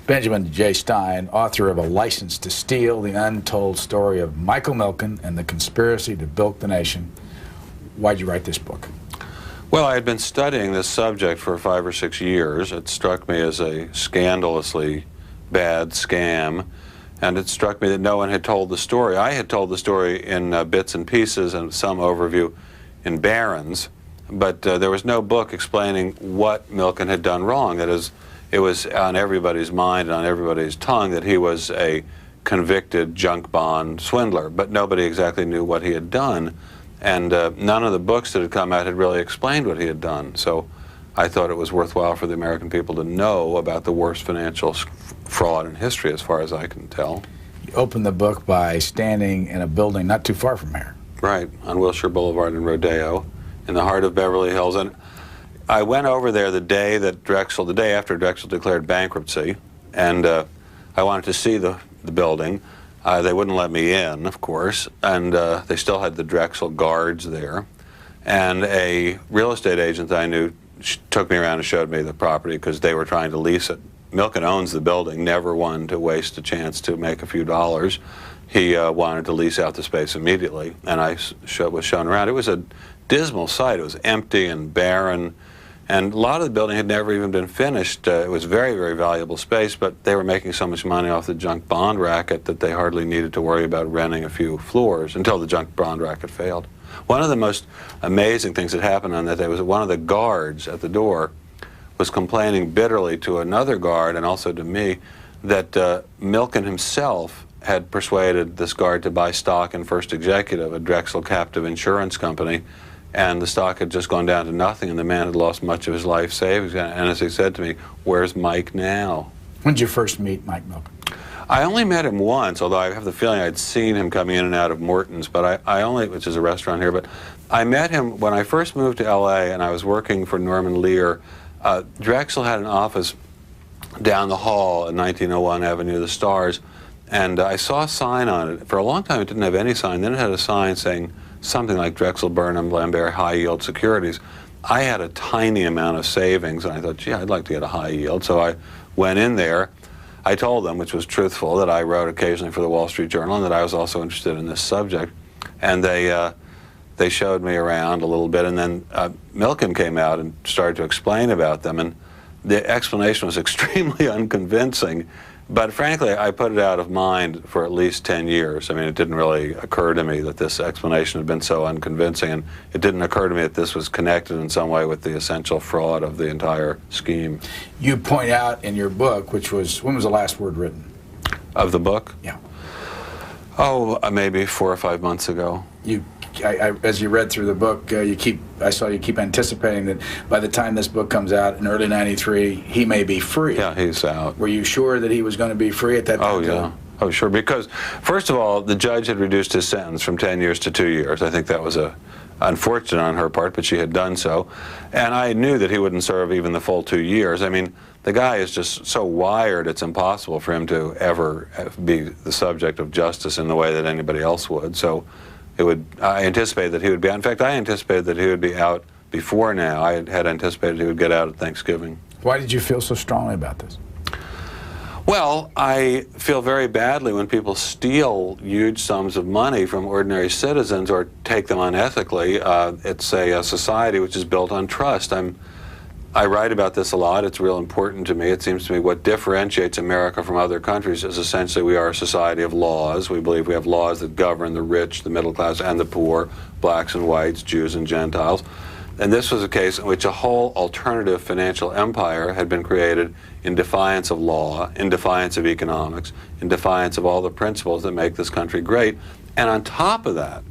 Benjamin J. Stein, author of A License to Steal, The Untold Story of Michael Milken and the Conspiracy to Bilk the Nation. Why'd you write this book? Well, I had been studying this subject for 5 or 6 years. It struck me as a scandalously bad scam, and it struck me that no one had told the story. I had told the story in bits and pieces and some overview in Barron's, but there was no book explaining what Milken had done wrong. That is, it was on everybody's mind and on everybody's tongue that he was a convicted junk bond swindler, but nobody exactly knew what he had done. And none of the books that had come out had really explained what he had done. So I thought it was worthwhile for the American people to know about the worst financial fraud in history, as far as I can tell. You opened the book by standing in a building not too far from here. Right, on Wilshire Boulevard in Rodeo, in the heart of Beverly Hills. And I went over there the day after Drexel declared bankruptcy, and I wanted to see the building. They wouldn't let me in, of course, and they still had the Drexel guards there. And a real estate agent that I knew took me around and showed me the property because they were trying to lease it. Milken owns the building, never one to waste a chance to make a few dollars. He wanted to lease out the space immediately, and I was shown around. It was a dismal sight. It was empty and barren, and a lot of the building had never even been finished. It was very, very valuable space, but they were making so much money off the junk bond racket that they hardly needed to worry about renting a few floors until the junk bond racket failed. One of the most amazing things that happened on that day was that one of the guards at the door was complaining bitterly to another guard and also to me that Milken himself had persuaded this guard to buy stock in First Executive, a Drexel captive insurance company, and the stock had just gone down to nothing, and the man had lost much of his life savings. And as he said to me, "Where's Mike now?" When did you first meet Mike Milken? I only met him once, although I have the feeling I'd seen him coming in and out of Morton's, but I only, which is a restaurant here, but I met him when I first moved to LA and I was working for Norman Lear. Drexel had an office down the hall at 1901 Avenue of the Stars, and I saw a sign on it. For a long time it didn't have any sign. Then it had a sign saying something like Drexel, Burnham, Lambert, High Yield Securities. I had a tiny amount of savings, and I thought, gee, I'd like to get a high yield. So I went in there. I told them, which was truthful, that I wrote occasionally for the Wall Street Journal and that I was also interested in this subject. And they showed me around a little bit, and then Milken came out and started to explain about them. And the explanation was extremely unconvincing. But frankly, I put it out of mind for at least 10 years. I mean, it didn't really occur to me that this explanation had been so unconvincing, and it didn't occur to me that this was connected in some way with the essential fraud of the entire scheme. You point out in your book, which was, when was the last word written? Of the book? Yeah. Oh, maybe 4 or 5 months ago. As you read through the book, I saw you keep anticipating that by the time this book comes out in early '93, he may be free. Yeah, he's out. Were you sure that he was going to be free at that time? Oh, yeah. Oh, sure. Because, first of all, the judge had reduced his sentence from 10 years to 2 years. I think that was unfortunate on her part, but she had done so. And I knew that he wouldn't serve even the full 2 years. I mean, the guy is just so wired, it's impossible for him to ever be the subject of justice in the way that anybody else would. So I anticipated that he would be out. In fact, I anticipated that he would be out before now. I had anticipated he would get out at Thanksgiving. Why did you feel so strongly about this? Well, I feel very badly when people steal huge sums of money from ordinary citizens or take them unethically. It's a society which is built on trust. I write about this a lot. It's real important to me. It seems to me what differentiates America from other countries is essentially we are a society of laws. We believe we have laws that govern the rich, the middle class, and the poor, blacks and whites, Jews and Gentiles. And this was a case in which a whole alternative financial empire had been created in defiance of law, in defiance of economics, in defiance of all the principles that make this country great. And on top of that,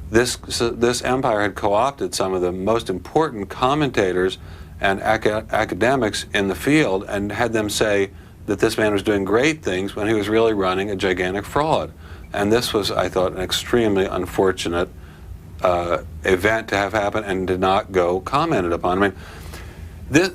this empire had co-opted some of the most important commentators and academics in the field and had them say that this man was doing great things when he was really running a gigantic fraud. And this was, I thought, an extremely unfortunate event to have happen and did not go commented upon. I mean, the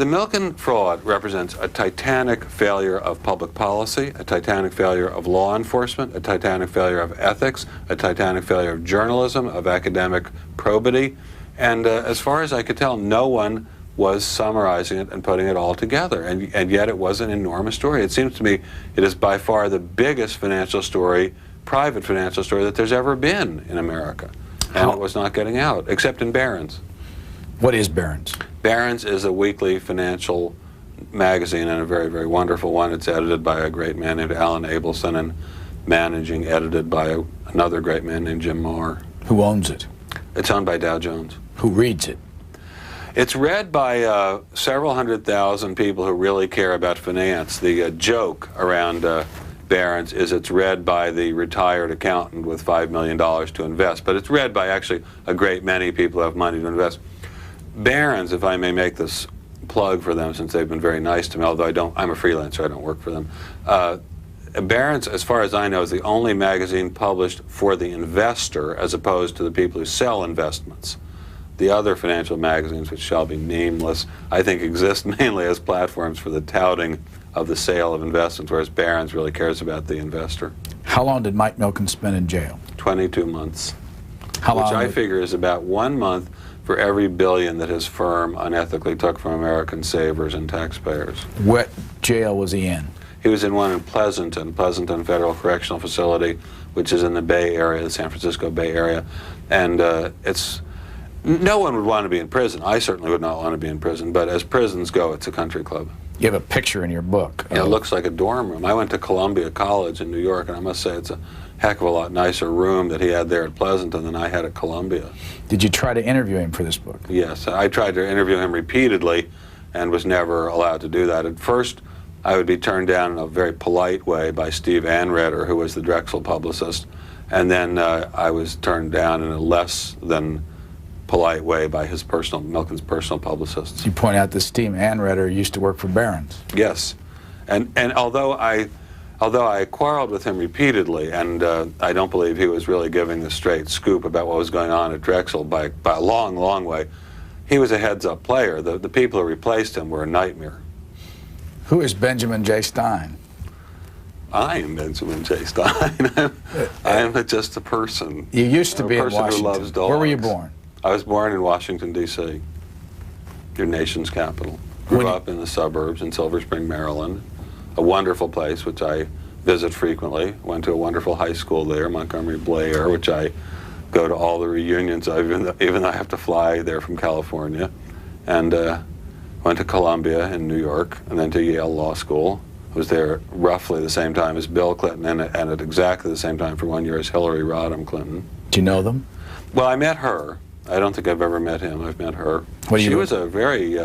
Milken fraud represents a titanic failure of public policy, a titanic failure of law enforcement, a titanic failure of ethics, a titanic failure of journalism, of academic probity. And as far as I could tell, no one was summarizing it and putting it all together. And yet it was an enormous story. It seems to me it is by far the biggest financial story, private financial story, that there's ever been in America. And it was not getting out, except in Barron's. What is Barron's? Barron's is a weekly financial magazine, and a very, very wonderful one. It's edited by a great man named Alan Abelson and edited by another great man named Jim Marr. Who owns it? It's owned by Dow Jones. Who reads it? It's read by several 100,000 people who really care about finance. The joke around Barron's is it's read by the retired accountant with $5 million to invest, but it's read by actually a great many people who have money to invest. Barron's, if I may make this plug for them, since they've been very nice to me, although I'm a freelancer, I don't work for them. Barron's, as far as I know, is the only magazine published for the investor as opposed to the people who sell investments. The other financial magazines, which shall be nameless, I think exist mainly as platforms for the touting of the sale of investments, whereas Barron's really cares about the investor. How long did Mike Milken spend in jail? 22 months. How long? Which I figure is about 1 month for every billion that his firm unethically took from American savers and taxpayers. What jail was he in? He was in one in Pleasanton Federal Correctional Facility, which is in the Bay Area, the San Francisco Bay Area. And no one would want to be in prison. I certainly would not want to be in prison, but as prisons go, it's a country club. You have a picture in your book. Yeah, it looks like a dorm room. I went to Columbia College in New York, and I must say it's a heck of a lot nicer room that he had there at Pleasanton than I had at Columbia. Did you try to interview him for this book? Yes, I tried to interview him repeatedly and was never allowed to do that. At first, I would be turned down in a very polite way by Steve Anredder, who was the Drexel publicist, and then I was turned down in a less than polite way by Milken's personal publicists. You point out that Steve Anredder used to work for Barron's. Yes, and although I quarreled with him repeatedly, and I don't believe he was really giving the straight scoop about what was going on at Drexel by a long, long way, he was a heads-up player. The people who replaced him were a nightmare. Who is Benjamin J. Stein? I am Benjamin J. Stein. I am just a person. You used to be in Washington. Who loves dogs. Where were you born? I was born in Washington, D.C., your nation's capital. Grew up in the suburbs in Silver Spring, Maryland, a wonderful place which I visit frequently. Went to a wonderful high school there, Montgomery Blair, which I go to all the reunions of, even though I have to fly there from California. And went to Columbia in New York, and then to Yale Law School. I was there roughly the same time as Bill Clinton, and at exactly the same time for 1 year as Hillary Rodham Clinton. Do you know them? Well, I met her. I don't think I've ever met him. I've met her. She was a very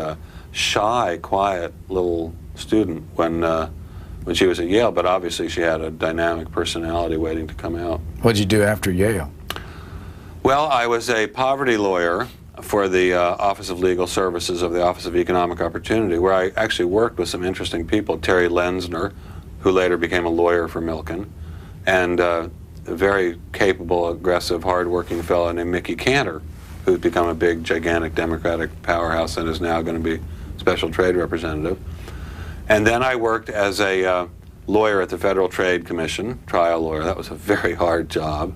shy, quiet little student when she was at Yale, but obviously she had a dynamic personality waiting to come out. What did you do after Yale? Well, I was a poverty lawyer for the Office of Legal Services of the Office of Economic Opportunity, where I actually worked with some interesting people. Terry Lenzner, who later became a lawyer for Milken, and a very capable, aggressive, hard-working fellow named Mickey Cantor, who's become a big, gigantic Democratic powerhouse and is now going to be special trade representative. And then I worked as a lawyer at the Federal Trade Commission, trial lawyer. That was a very hard job.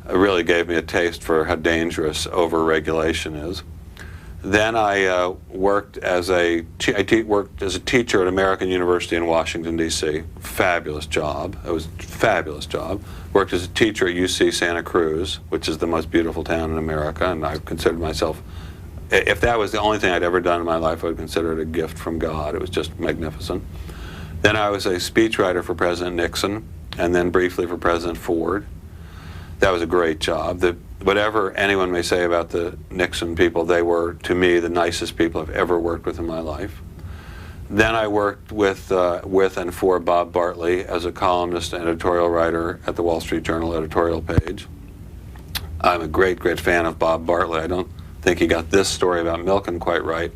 It really gave me a taste for how dangerous over-regulation is. Then I worked as a teacher at American University in Washington, D.C. Fabulous job. It was a fabulous job. Worked as a teacher at UC Santa Cruz, which is the most beautiful town in America, and I considered myself, if that was the only thing I'd ever done in my life, I would consider it a gift from God. It was just magnificent. Then I was a speechwriter for President Nixon, and then briefly for President Ford. That was a great job. Whatever anyone may say about the Nixon people, they were, to me, the nicest people I've ever worked with in my life. Then I worked with and for Bob Bartley as a columnist and editorial writer at the Wall Street Journal editorial page. I'm a great, great fan of Bob Bartley. I don't think he got this story about Milken quite right,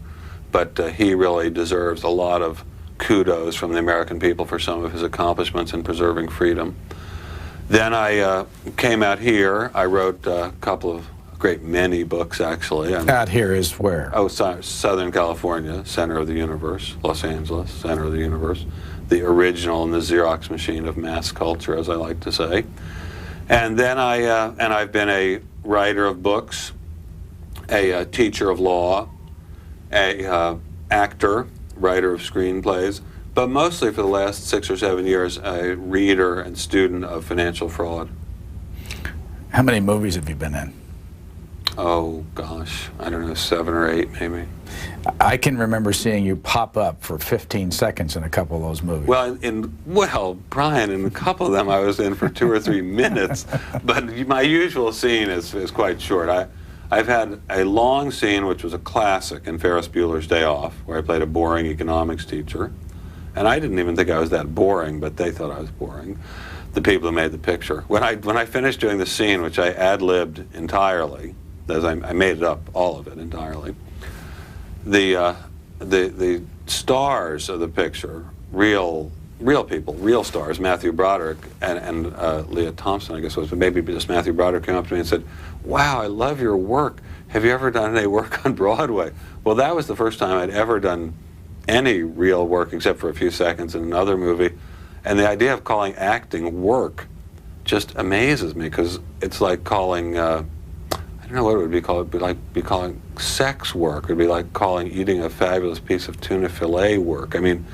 but he really deserves a lot of kudos from the American people for some of his accomplishments in preserving freedom. Then I came out here. I wrote a couple of great many books, actually. Out here is where? Oh, Southern California, center of the universe. Los Angeles, center of the universe. The original and the Xerox machine of mass culture, as I like to say. And then I've been a writer of books, a teacher of law, a actor, writer of screenplays, but mostly for the last 6 or 7 years, a reader and student of financial fraud. How many movies have you been in? Oh, gosh, I don't know, 7 or 8 maybe. I can remember seeing you pop up for 15 seconds in a couple of those movies. Well, Brian, in a couple of them I was in for 2 or 3 minutes, but my usual scene is quite short. I've had a long scene, which was a classic in Ferris Bueller's Day Off, where I played a boring economics teacher. And I didn't even think I was that boring, but they thought I was boring, the people who made the picture. When I finished doing the scene, which I ad-libbed entirely, as I made it up, all of it entirely, the stars of the picture, real people, real stars, Matthew Broderick and Leah Thompson, I guess it was, but maybe just Matthew Broderick came up to me and said, "Wow, I love your work. Have you ever done any work on Broadway?" Well, that was the first time I'd ever done any real work except for a few seconds in another movie. And the idea of calling acting work just amazes me, because it's like calling, I don't know what it would be called. It would be like calling sex work. It would be like calling eating a fabulous piece of tuna fillet work. I mean,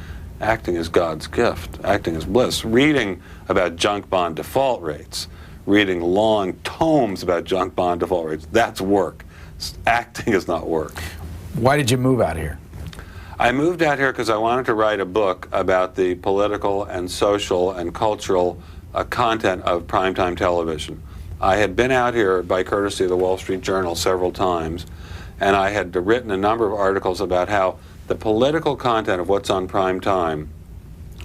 acting is God's gift. Acting is bliss. Reading about junk bond default rates, reading long tomes about junk bond default rates, that's work. Acting is not work. Why did you move out here? I moved out here because I wanted to write a book about the political and social and cultural content of primetime television. I had been out here by courtesy of the Wall Street Journal several times, and I had written a number of articles about how the political content of what's on prime time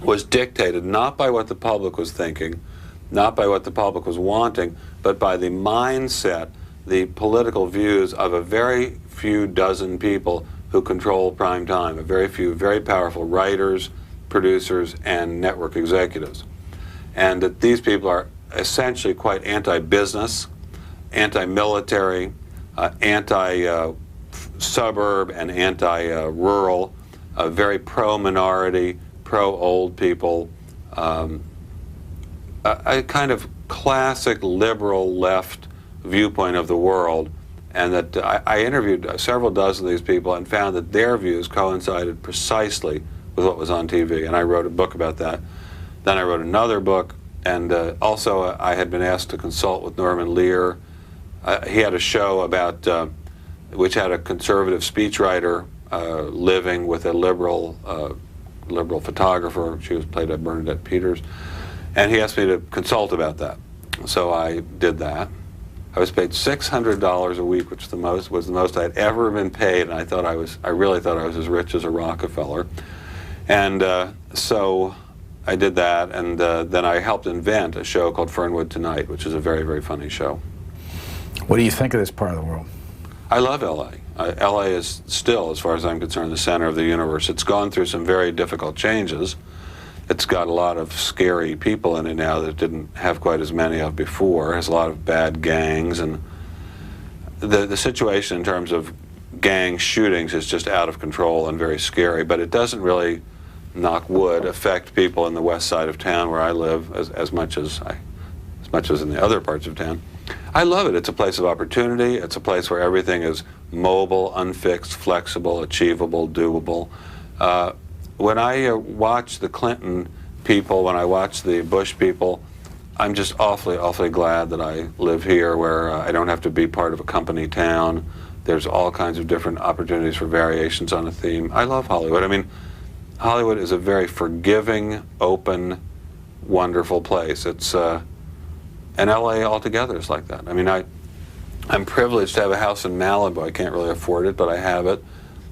was dictated not by what the public was thinking, not by what the public was wanting, but by the mindset, the political views of a very few dozen people who control prime time, a very few very powerful writers, producers, and network executives. And that these people are essentially quite anti-business, anti-military, anti-suburb, and anti-rural, very pro-minority, pro-old people, a kind of classic liberal left viewpoint of the world. And that I interviewed several dozen of these people and found that their views coincided precisely with what was on TV. And I wrote a book about that. Then I wrote another book, and also I had been asked to consult with Norman Lear. He had a show about, which had a conservative speechwriter living with a liberal photographer. She was played by Bernadette Peters. And he asked me to consult about that. So I did that. I was paid $600 a week, which was the most I'd ever been paid, and I really thought I was as rich as a Rockefeller. And so I did that, and then I helped invent a show called Fernwood Tonight, which is a very, very funny show. What do you think of this part of the world? I love LA. LA is still, as far as I'm concerned, the center of the universe. It's gone through some very difficult changes. It's got a lot of scary people in it now that it didn't have quite as many of before. It has a lot of bad gangs, and the situation in terms of gang shootings is just out of control and very scary, but it doesn't really, knock wood, affect people in the west side of town where I live as much as in the other parts of town. I love it. It's a place of opportunity. It's a place where everything is mobile, unfixed, flexible, achievable, doable. When I watch the Clinton people, when I watch the Bush people, I'm just awfully, awfully glad that I live here, where I don't have to be part of a company town. There's all kinds of different opportunities for variations on a theme. I love Hollywood. I mean, Hollywood is a very forgiving, open, wonderful place. It's and LA altogether is like that. I mean, I'm privileged to have a house in Malibu. I can't really afford it, but I have it.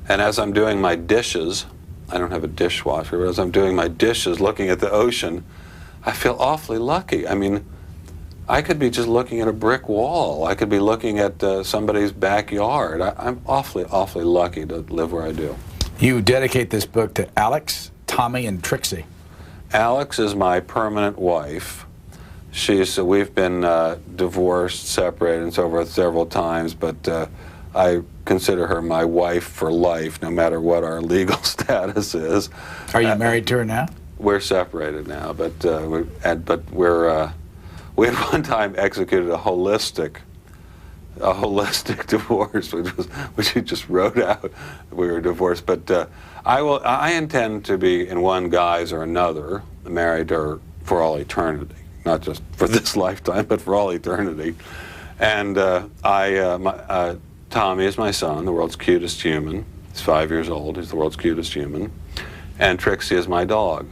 And as I'm doing my dishes, I don't have a dishwasher, but as I'm doing my dishes, looking at the ocean, I feel awfully lucky. I mean, I could be just looking at a brick wall. I could be looking at somebody's backyard. I'm awfully, awfully lucky to live where I do. You dedicate this book to Alex, Tommy, and Trixie. Alex is my permanent wife. We've been divorced, separated, and so forth several times, but I consider her my wife for life, no matter what our legal status is. Are you married to her now? We're separated now, but we at one time executed a holistic a holistic divorce, which he just wrote out. We were divorced, but I intend to be in one guise or another married to her for all eternity, not just for this lifetime, but for all eternity. And Tommy is my son, the world's cutest human. He's 5 years old. He's the world's cutest human. And Trixie is my dog.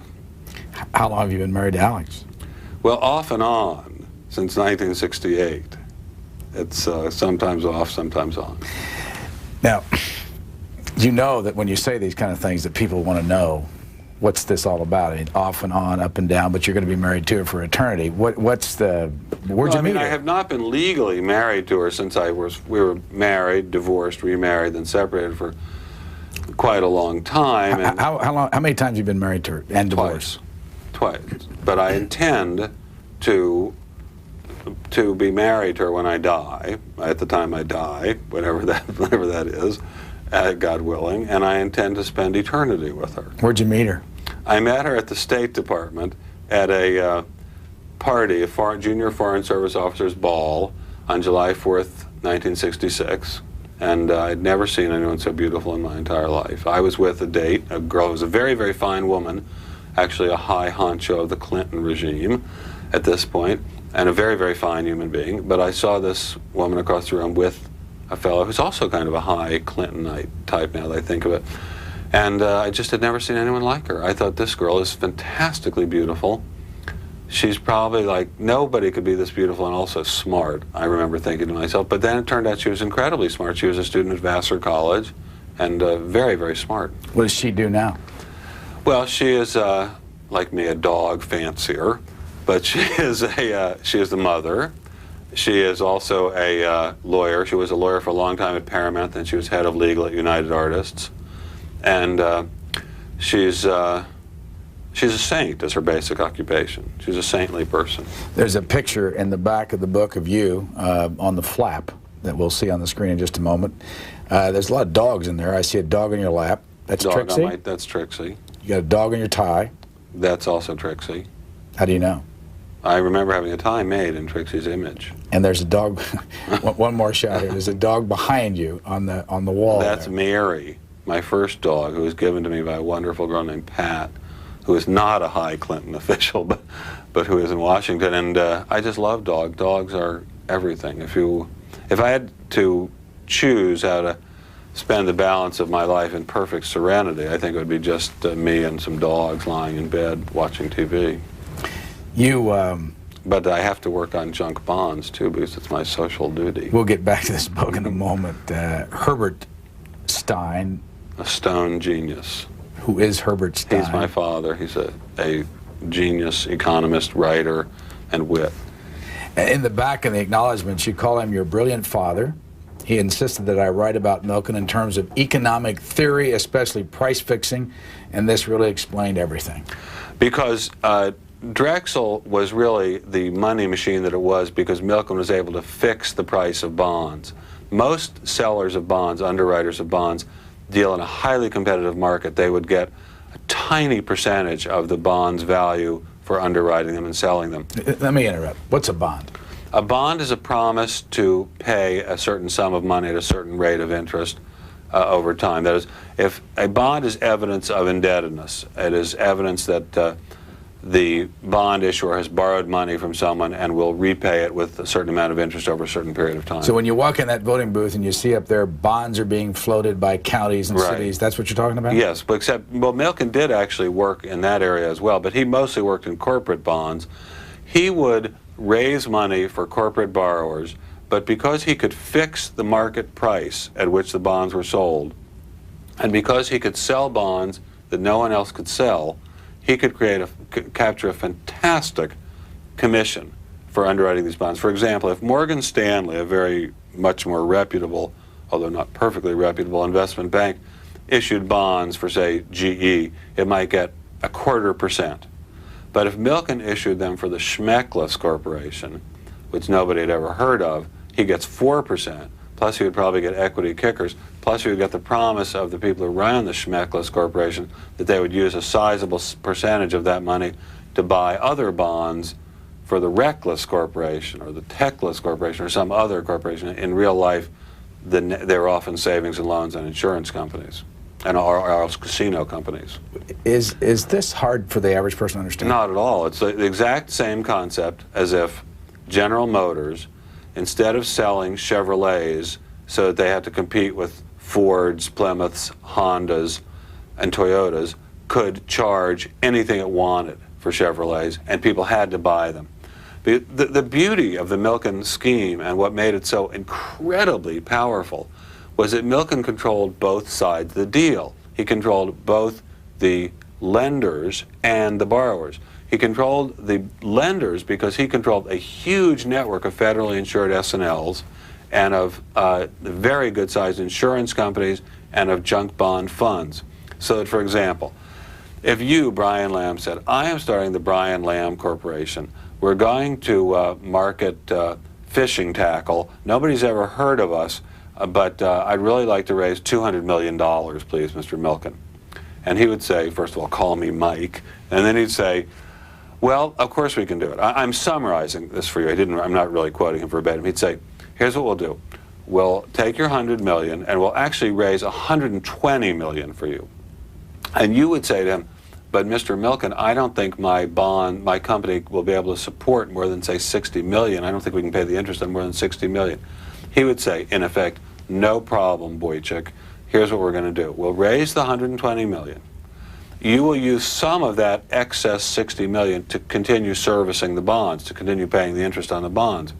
How long have you been married to Alex? Well, off and on since 1968. It's sometimes off, sometimes on. Now, you know that when you say these kind of things that people want to know, what's this all about? I mean, off and on, up and down, but you're going to be married to her for eternity. What's the, where'd you meet her? I have not been legally married to her since we were married, divorced, remarried, then separated for quite a long time. And how many times have you been married to her and divorced? Twice. But I intend to be married to her when I die, at the time I die, whenever that is, God willing, and I intend to spend eternity with her. Where'd you meet her? I met her at the State Department at a party, a junior Foreign Service Officers Ball on July 4th, 1966, and I'd never seen anyone so beautiful in my entire life. I was with a date, a girl who was a very, very fine woman, actually a high honcho of the Clinton regime at this point, and a very, very fine human being, but I saw this woman across the room with a fellow who's also kind of a high Clintonite type now that I think of it. And I just had never seen anyone like her. I thought, this girl is fantastically beautiful. She's probably like, nobody could be this beautiful and also smart, I remember thinking to myself. But then it turned out she was incredibly smart. She was a student at Vassar College and very, very smart. What does she do now? Well, she is, like me, a dog fancier. But she is the mother. She is also a lawyer. She was a lawyer for a long time at Paramount, then she was head of legal at United Artists. And she's a saint as her basic occupation. She's a saintly person. There's a picture in the back of the book of you on the flap that we'll see on the screen in just a moment. There's a lot of dogs in there. I see a dog in your lap. That's Trixie? That's Trixie. You got a dog in your tie. That's also Trixie. How do you know? I remember having a tie made in Trixie's image. And there's a dog, one more shot here, there's a dog behind you on the wall. That's there. Mary, my first dog, who was given to me by a wonderful girl named Pat, who is not a high Clinton official, but who is in Washington. And I just love dogs. Dogs are everything. If I had to choose how to spend the balance of my life in perfect serenity, I think it would be just me and some dogs lying in bed watching TV. But I have to work on junk bonds, too, because it's my social duty. We'll get back to this book in a moment. Herbert Stein. A stone genius. Who is Herbert Stein? He's my father. He's a genius, economist, writer, and wit. In the back in the acknowledgments, you call him your brilliant father. He insisted that I write about Milken in terms of economic theory, especially price fixing, and this really explained everything. Because Drexel was really the money machine that it was because Milken was able to fix the price of bonds. Most sellers of bonds, underwriters of bonds, deal in a highly competitive market. They would get a tiny percentage of the bond's value for underwriting them and selling them. Let me interrupt. What's a bond? A bond is a promise to pay a certain sum of money at a certain rate of interest over time. That is, if a bond is evidence of indebtedness, it is evidence that the bond issuer has borrowed money from someone and will repay it with a certain amount of interest over a certain period of time. So when you walk in that voting booth and you see up there bonds are being floated by counties and cities, that's what you're talking about? Yes, but Milken did actually work in that area as well, but he mostly worked in corporate bonds. He would raise money for corporate borrowers, but because he could fix the market price at which the bonds were sold, and because he could sell bonds that no one else could sell, he could capture a fantastic commission for underwriting these bonds. For example, if Morgan Stanley, a very much more reputable, although not perfectly reputable investment bank, issued bonds for, say, GE, it might get 0.25%. But if Milken issued them for the Schmeckless Corporation, which nobody had ever heard of, he gets 4%. Plus he would probably get equity kickers. Plus he would get the promise of the people who ran the Schmeckless Corporation that they would use a sizable percentage of that money to buy other bonds for the reckless corporation or the techless corporation or some other corporation. In real life, they're often savings and loans and insurance companies and or casino companies. Is this hard for the average person to understand? Not at all. It's the exact same concept as if General Motors, instead of selling Chevrolets so that they had to compete with Fords, Plymouths, Hondas, and Toyotas, could charge anything it wanted for Chevrolets, and people had to buy them. The beauty of the Milken scheme and what made it so incredibly powerful was that Milken controlled both sides of the deal. He controlled both the lenders and the borrowers. He controlled the lenders because he controlled a huge network of federally insured S&Ls and of very good-sized insurance companies and of junk bond funds. So that, for example, if you, Brian Lamb, said, I am starting the Brian Lamb Corporation, we're going to market fishing tackle, nobody's ever heard of us, but I'd really like to raise $200 million, please, Mr. Milken. And he would say, first of all, call me Mike, and then he'd say, well, of course we can do it. I'm summarizing this for you. I'm not really quoting him verbatim. He'd say, here's what we'll do. We'll take your $100 million and we'll actually raise $120 million for you. And you would say to him, but Mr. Milken, I don't think my company will be able to support more than, say, $60 million. I don't think we can pay the interest on more than $60 million. He would say, in effect, no problem, Boychik. Here's what we're going to do. We'll raise the $120 million. You will use some of that excess $60 million to continue servicing the bonds, to continue paying the interest on the bonds.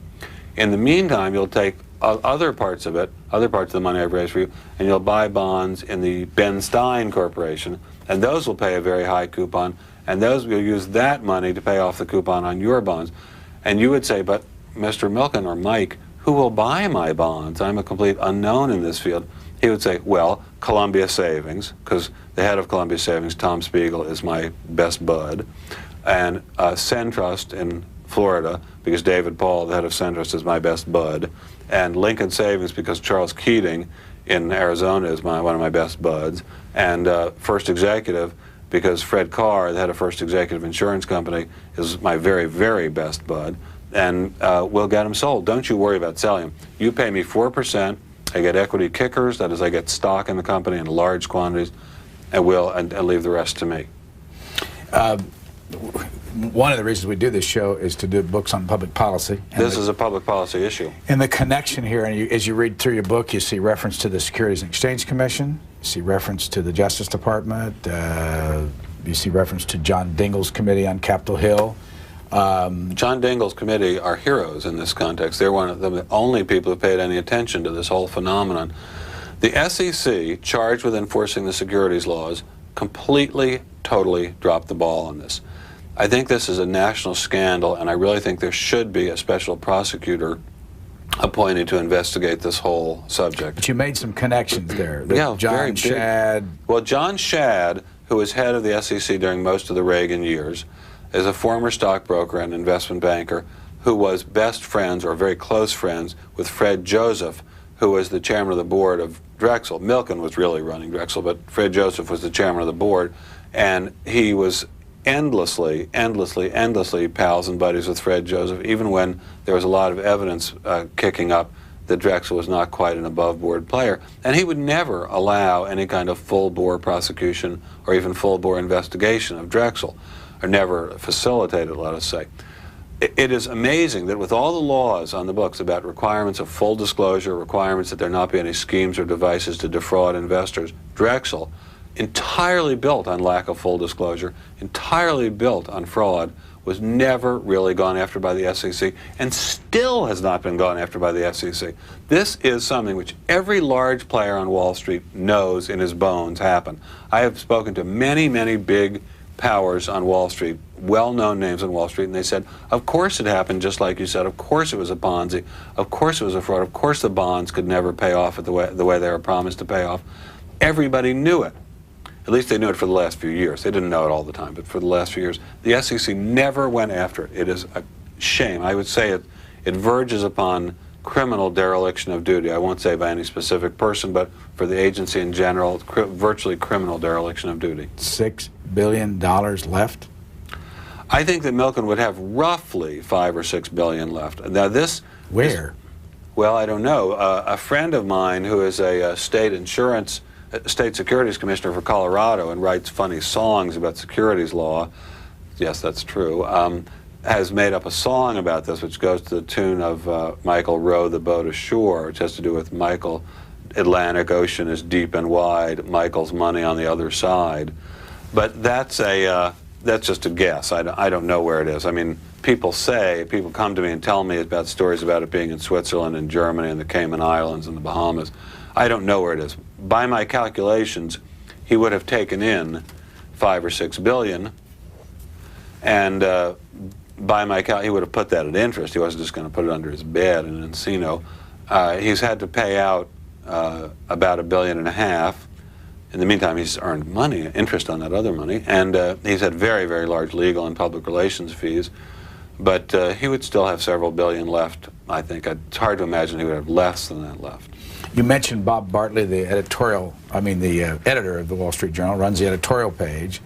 In the meantime, you'll take other parts of it, other parts of the money I've raised for you, and you'll buy bonds in the Ben Stein Corporation, and those will pay a very high coupon, and those will use that money to pay off the coupon on your bonds. And you would say, but Mr. Milken or Mike, who will buy my bonds? I'm a complete unknown in this field. He would say, well, Columbia Savings, because the head of Columbia Savings, Tom Spiegel, is my best bud, and Centrust in Florida, because David Paul, the head of Centrust, is my best bud, and Lincoln Savings, because Charles Keating in Arizona is one of my best buds, and First Executive, because Fred Carr, the head of First Executive Insurance Company, is my very, very best bud, and we'll get them sold. Don't you worry about selling them. You pay me 4%, I get equity kickers, that is, I get stock in the company in large quantities, and leave the rest to me. One of the reasons we do this show is to do books on public policy. This is a public policy issue. And the connection here, and as you read through your book, you see reference to the Securities and Exchange Commission, you see reference to the Justice Department, you see reference to John Dingell's committee on Capitol Hill. John Dingell's committee are heroes in this context. They're one of the only people who paid any attention to this whole phenomenon. The SEC, charged with enforcing the securities laws, completely, totally dropped the ball on this. I think this is a national scandal, and I really think there should be a special prosecutor appointed to investigate this whole subject. But you made some connections there. Yeah, John Shad. Well, John Shad, who was head of the SEC during most of the Reagan years, is a former stockbroker and investment banker who was best friends or very close friends with Fred Joseph, who was the chairman of the board of Drexel. Milken was really running Drexel, but Fred Joseph was the chairman of the board, and he was endlessly pals and buddies with Fred Joseph, even when there was a lot of evidence kicking up that Drexel was not quite an above-board player. And he would never allow any kind of full-bore prosecution or even full-bore investigation of Drexel, or never facilitated, let us say. It is amazing that with all the laws on the books about requirements of full disclosure, requirements that there not be any schemes or devices to defraud investors, Drexel, entirely built on lack of full disclosure, entirely built on fraud, was never really gone after by the SEC, and still has not been gone after by the SEC. This is something which every large player on Wall Street knows in his bones happened. I have spoken to many, many big powers on Wall Street, well-known names on Wall Street, and they said, of course it happened just like you said, of course it was a Ponzi, of course it was a fraud, of course the bonds could never pay off the way they were promised to pay off. Everybody knew it. At least they knew it for the last few years. They didn't know it all the time, but for the last few years, the SEC never went after it. It is a shame. I would say it verges upon criminal dereliction of duty. I won't say by any specific person, but for the agency in general, virtually criminal dereliction of duty. $6 billion left? I think that Milken would have roughly $5 or $6 billion left. Now this... Where? Well, I don't know. A friend of mine who is a state securities commissioner for Colorado and writes funny songs about securities law, yes, that's true, has made up a song about this, which goes to the tune of Michael row the boat ashore, which has to do with Michael, Atlantic Ocean is deep and wide, Michael's money on the other side. But that's just a guess. I don't know where it is. I mean, people come to me and tell me about stories about it being in Switzerland and Germany and the Cayman Islands and the Bahamas. I don't know where it is. By my calculations, he would have taken in $5 or $6 billion, and by my he would have put that at interest. He wasn't just going to put it under his bed in Encino. He's had to pay out about $1.5 billion. In the meantime, he's earned money, interest on that other money, and he's had very, very large legal and public relations fees. But he would still have several billion left, I think. It's hard to imagine he would have less than that left. You mentioned Bob Bartley, the editor of the Wall Street Journal, runs the editorial page.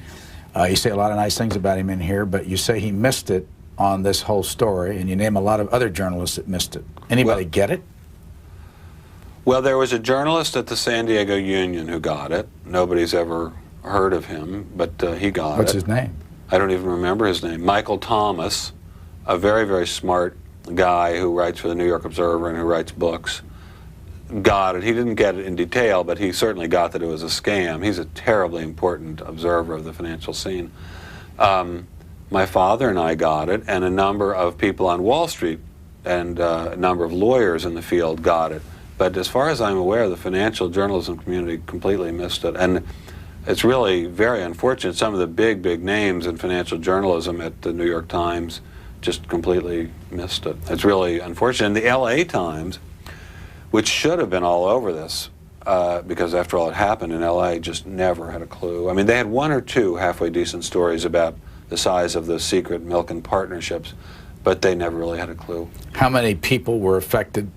You say a lot of nice things about him in here, but you say he missed it on this whole story, and you name a lot of other journalists that missed it. Anybody get it? Well, there was a journalist at the San Diego Union who got it. Nobody's ever heard of him, but he got it. What's his name? I don't even remember his name. Michael Thomas, a very, very smart guy who writes for the New York Observer and who writes books, got it. He didn't get it in detail, but he certainly got that it was a scam. He's a terribly important observer of the financial scene. My father and I got it, and a number of people on Wall Street and a number of lawyers in the field got it. But as far as I'm aware, the financial journalism community completely missed it. And it's really very unfortunate. Some of the big, big names in financial journalism at the New York Times just completely missed it. It's really unfortunate. And the LA Times, which should have been all over this, because after all it happened in LA, just never had a clue. I mean, they had one or two halfway decent stories about the size of the secret Milken partnerships, but they never really had a clue. How many people were affected?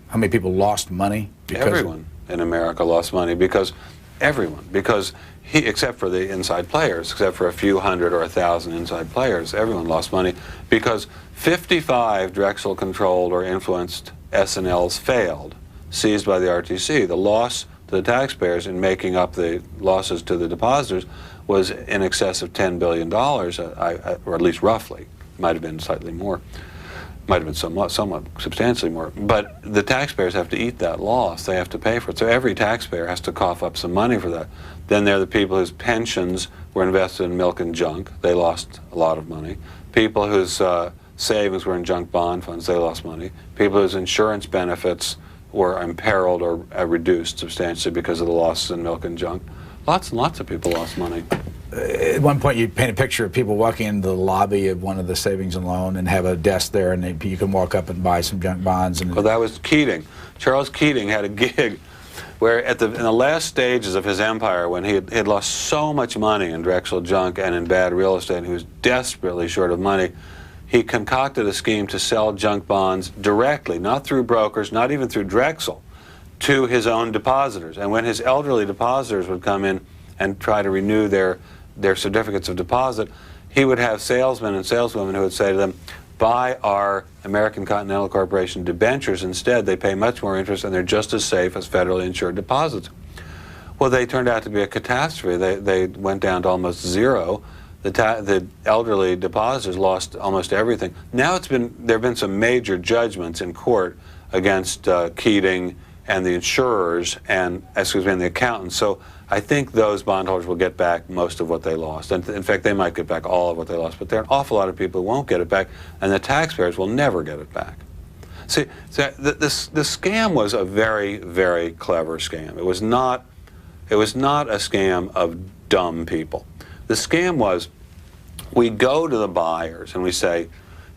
How many people lost money? Everyone in America lost money because except for the inside players, except for a few hundred or 1,000 inside players, everyone lost money because 55 Drexel-controlled or influenced S&Ls failed, seized by the RTC. The loss to the taxpayers in making up the losses to the depositors was in excess of $10 billion, or at least roughly. Might have been slightly more. Might have been somewhat substantially more. But the taxpayers have to eat that loss. They have to pay for it. So every taxpayer has to cough up some money for that. Then there are the people whose pensions were invested in milk and junk. They lost a lot of money. People whose savings were in junk bond funds, they lost money. People whose insurance benefits were imperiled or reduced substantially because of the losses in milk and junk. Lots and lots of people lost money. At one point, you paint a picture of people walking into the lobby of one of the savings and loan and have a desk there, and you can walk up and buy some junk bonds. And well, that was Keating. Charles Keating had a gig where in the last stages of his empire, when he had lost so much money in Drexel junk and in bad real estate, and he was desperately short of money, he concocted a scheme to sell junk bonds directly, not through brokers, not even through Drexel, to his own depositors. And when his elderly depositors would come in and try to renew their certificates of deposit, he would have salesmen and saleswomen who would say to them, buy our American Continental Corporation debentures instead. They pay much more interest and they're just as safe as federally insured deposits. Well, they turned out to be a catastrophe. They went down to almost zero. The elderly depositors lost almost everything. Now there have been some major judgments in court against Keating and the insurers and, and the accountants. So I think those bondholders will get back most of what they lost. And in fact, they might get back all of what they lost, but there are an awful lot of people who won't get it back, and the taxpayers will never get it back. See, the scam was a very, very clever scam. It was not a scam of dumb people. The scam was, we go to the buyers and we say,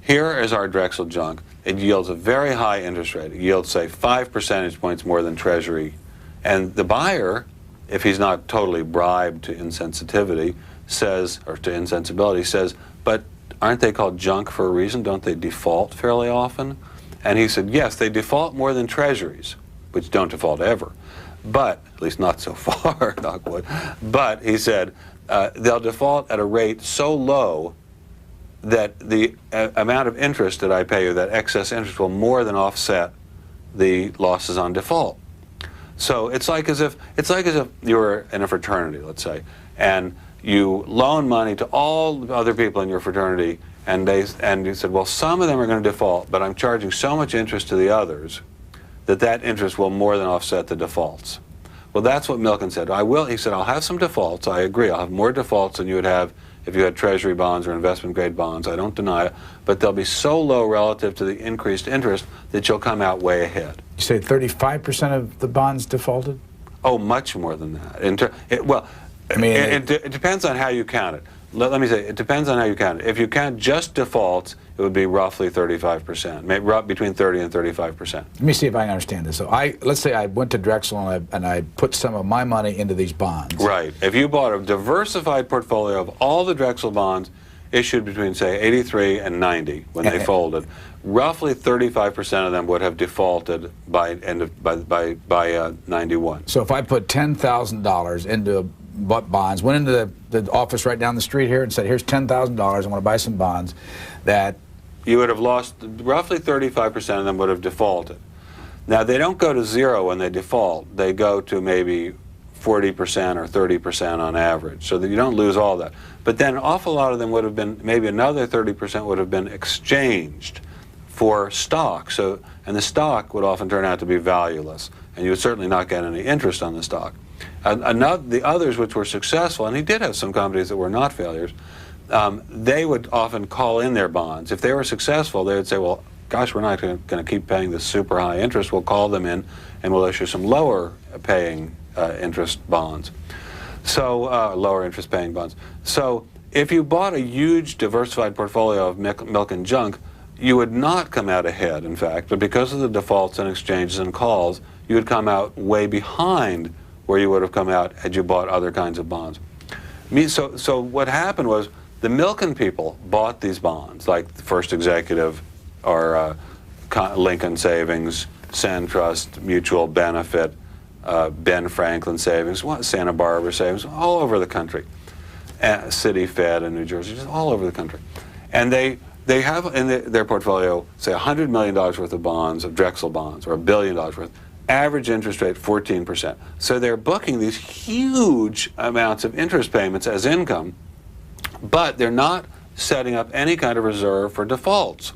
here is our Drexel junk. It yields a very high interest rate. It yields, say, 5 percentage points more than Treasury. And the buyer, if he's not totally bribed to insensitivity, says, or to insensibility, says, but aren't they called junk for a reason? Don't they default fairly often? And he said, yes, they default more than Treasuries, which don't default ever. But, at least not so far, knock wood, but he said, they'll default at a rate so low that the amount of interest that I pay you, that excess interest, will more than offset the losses on default. So it's like as if you were in a fraternity, let's say, and you loan money to all the other people in your fraternity, and you said, well, some of them are going to default, but I'm charging so much interest to the others that interest will more than offset the defaults. Well, that's what Milken said. He said, I'll have some defaults. I agree. I'll have more defaults than you would have if you had treasury bonds or investment grade bonds. I don't deny it. But they'll be so low relative to the increased interest that you'll come out way ahead. You say 35% of the bonds defaulted? Oh, much more than that. It depends on how you count it. Let me say, it depends on how you count it. If you count just defaults, it would be roughly 35%, maybe between 30 and 35%. Let me see if I can understand this. So let's say I went to Drexel and I put some of my money into these bonds. Right. If you bought a diversified portfolio of all the Drexel bonds issued between, say, 83 and 90 when they folded, roughly 35% of them would have defaulted by 91. So if I put $10,000 into bonds, went into the office right down the street here and said, here's $10,000, I want to buy some bonds, that you would have lost, roughly 35% of them would have defaulted. Now, they don't go to zero when they default. They go to maybe 40% or 30% on average, so that you don't lose all that. But then an awful lot of them would have been, maybe another 30% would have been exchanged for stock. And the stock would often turn out to be valueless, and you would certainly not get any interest on the stock. The others which were successful, and he did have some companies that were not failures, they would often call in their bonds. If they were successful, they would say, well, gosh, we're not going to keep paying this super high interest. We'll call them in and we'll issue some lower paying interest bonds. So lower interest paying bonds. So if you bought a huge diversified portfolio of milk and junk, you would not come out ahead, in fact, but because of the defaults and exchanges and calls, you would come out way behind where you would have come out had you bought other kinds of bonds. So what happened was the Milken people bought these bonds, like First Executive or Lincoln Savings, SunTrust, Mutual Benefit, Ben Franklin Savings, Santa Barbara Savings, all over the country. City Fed in New Jersey, just all over the country. And they have in their portfolio, say, $100 million worth of bonds, of Drexel bonds, or $1 billion worth. Average interest rate 14%. So they're booking these huge amounts of interest payments as income, but they're not setting up any kind of reserve for defaults.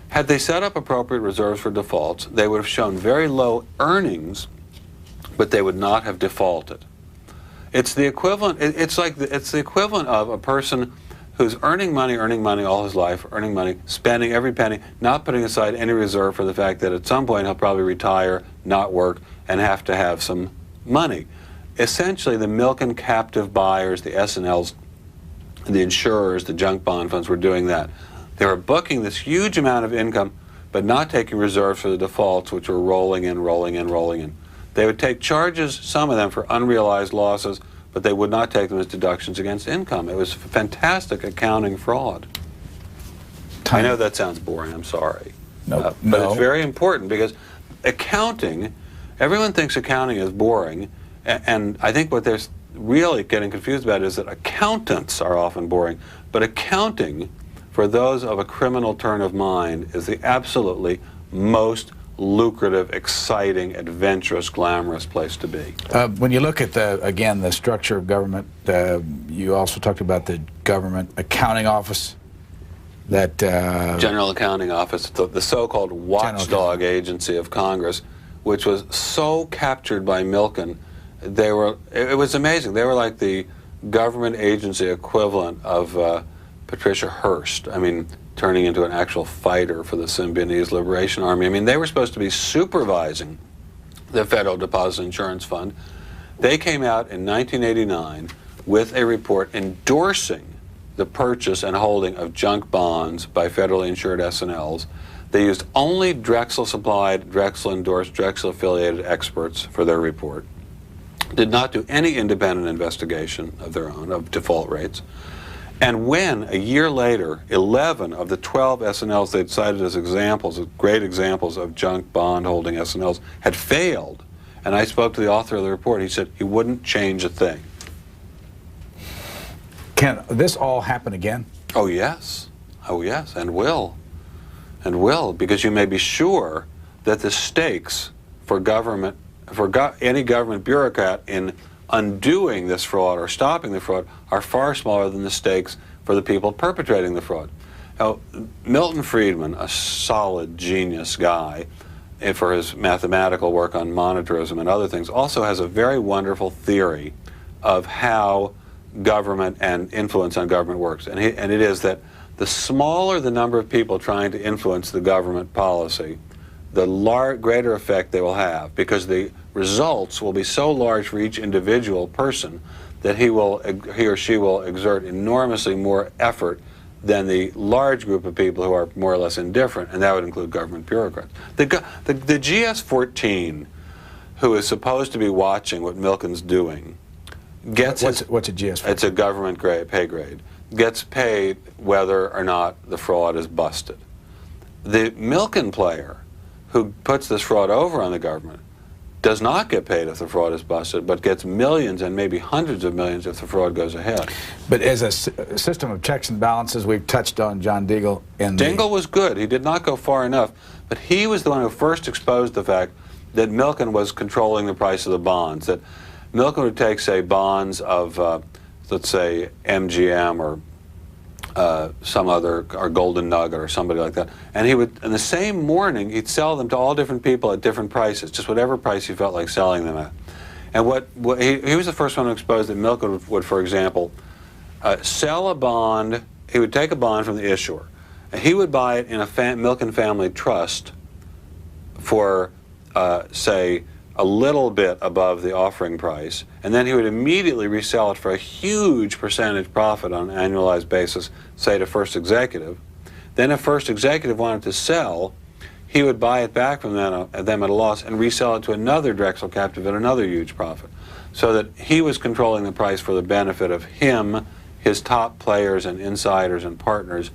Had they set up appropriate reserves for defaults, they would have shown very low earnings, but they would not have defaulted. It's the equivalent. It's the equivalent of a person who's earning money all his life, earning money, spending every penny, not putting aside any reserve for the fact that at some point he'll probably retire, not work, and have to have some money. Essentially, the Milken captive buyers, the S&Ls, the insurers, the junk bond funds were doing that. They were booking this huge amount of income, but not taking reserves for the defaults, which were rolling in, rolling in, rolling in. They would take charges, some of them, for unrealized losses, but they would not take them as deductions against income. It was fantastic accounting fraud. I know that sounds boring, I'm sorry. No. But it's very important because accounting, everyone thinks accounting is boring, and I think what they're really getting confused about is that accountants are often boring, but accounting, for those of a criminal turn of mind, is the absolutely most lucrative, exciting, adventurous, glamorous place to be. When you look at again the structure of government, you also talked about the government accounting office, that General Accounting Office, the so-called watchdog agency of Congress, which was so captured by Milken. It was amazing. They were like the government agency equivalent of Patricia Hearst. I mean, turning into an actual fighter for the Symbionese Liberation Army. I mean, they were supposed to be supervising the Federal Deposit Insurance Fund. They came out in 1989 with a report endorsing the purchase and holding of junk bonds by federally insured S&Ls. They used only Drexel-supplied, Drexel-endorsed, Drexel-affiliated experts for their report. Did not do any independent investigation of their own, of default rates. And when, a year later, 11 of the 12 S&Ls they cited as examples, as great examples of junk bond holding S&Ls, had failed, and I spoke to the author of the report, he said he wouldn't change a thing. Can this all happen again? Oh yes, oh yes, and will, because you may be sure that the stakes for government, any government bureaucrat in undoing this fraud or stopping the fraud are far smaller than the stakes for the people perpetrating the fraud. Now, Milton Friedman, a solid genius guy for his mathematical work on monetarism and other things, also has a very wonderful theory of how government and influence on government works. And it is that the smaller the number of people trying to influence the government policy, the greater effect they will have, because the results will be so large for each individual person that he or she will exert enormously more effort than the large group of people who are more or less indifferent, and that would include government bureaucrats. The GS-14, who is supposed to be watching what Milken's doing, gets what's a GS-14? It's a government pay grade. Gets paid whether or not the fraud is busted. The Milken player, who puts this fraud over on the government, does not get paid if the fraud is busted, but gets millions and maybe hundreds of millions if the fraud goes ahead. But as a system of checks and balances, we've touched on John Dingell. Dingell was good. He did not go far enough, but he was the one who first exposed the fact that Milken was controlling the price of the bonds, that Milken would take, say, bonds of, let's say, MGM or some other, or Golden Nugget or somebody like that, and he would, in the same morning, he'd sell them to all different people at different prices, just whatever price he felt like selling them at. And he was the first one to expose that Milken would, for example, sell a bond. He would take a bond from the issuer, and he would buy it in a Milken family trust for, say, a little bit above the offering price, and then he would immediately resell it for a huge percentage profit on an annualized basis, say to First Executive. Then if First Executive wanted to sell, he would buy it back from them at a loss and resell it to another Drexel captive at another huge profit. So that he was controlling the price for the benefit of him, his top players and insiders and partners,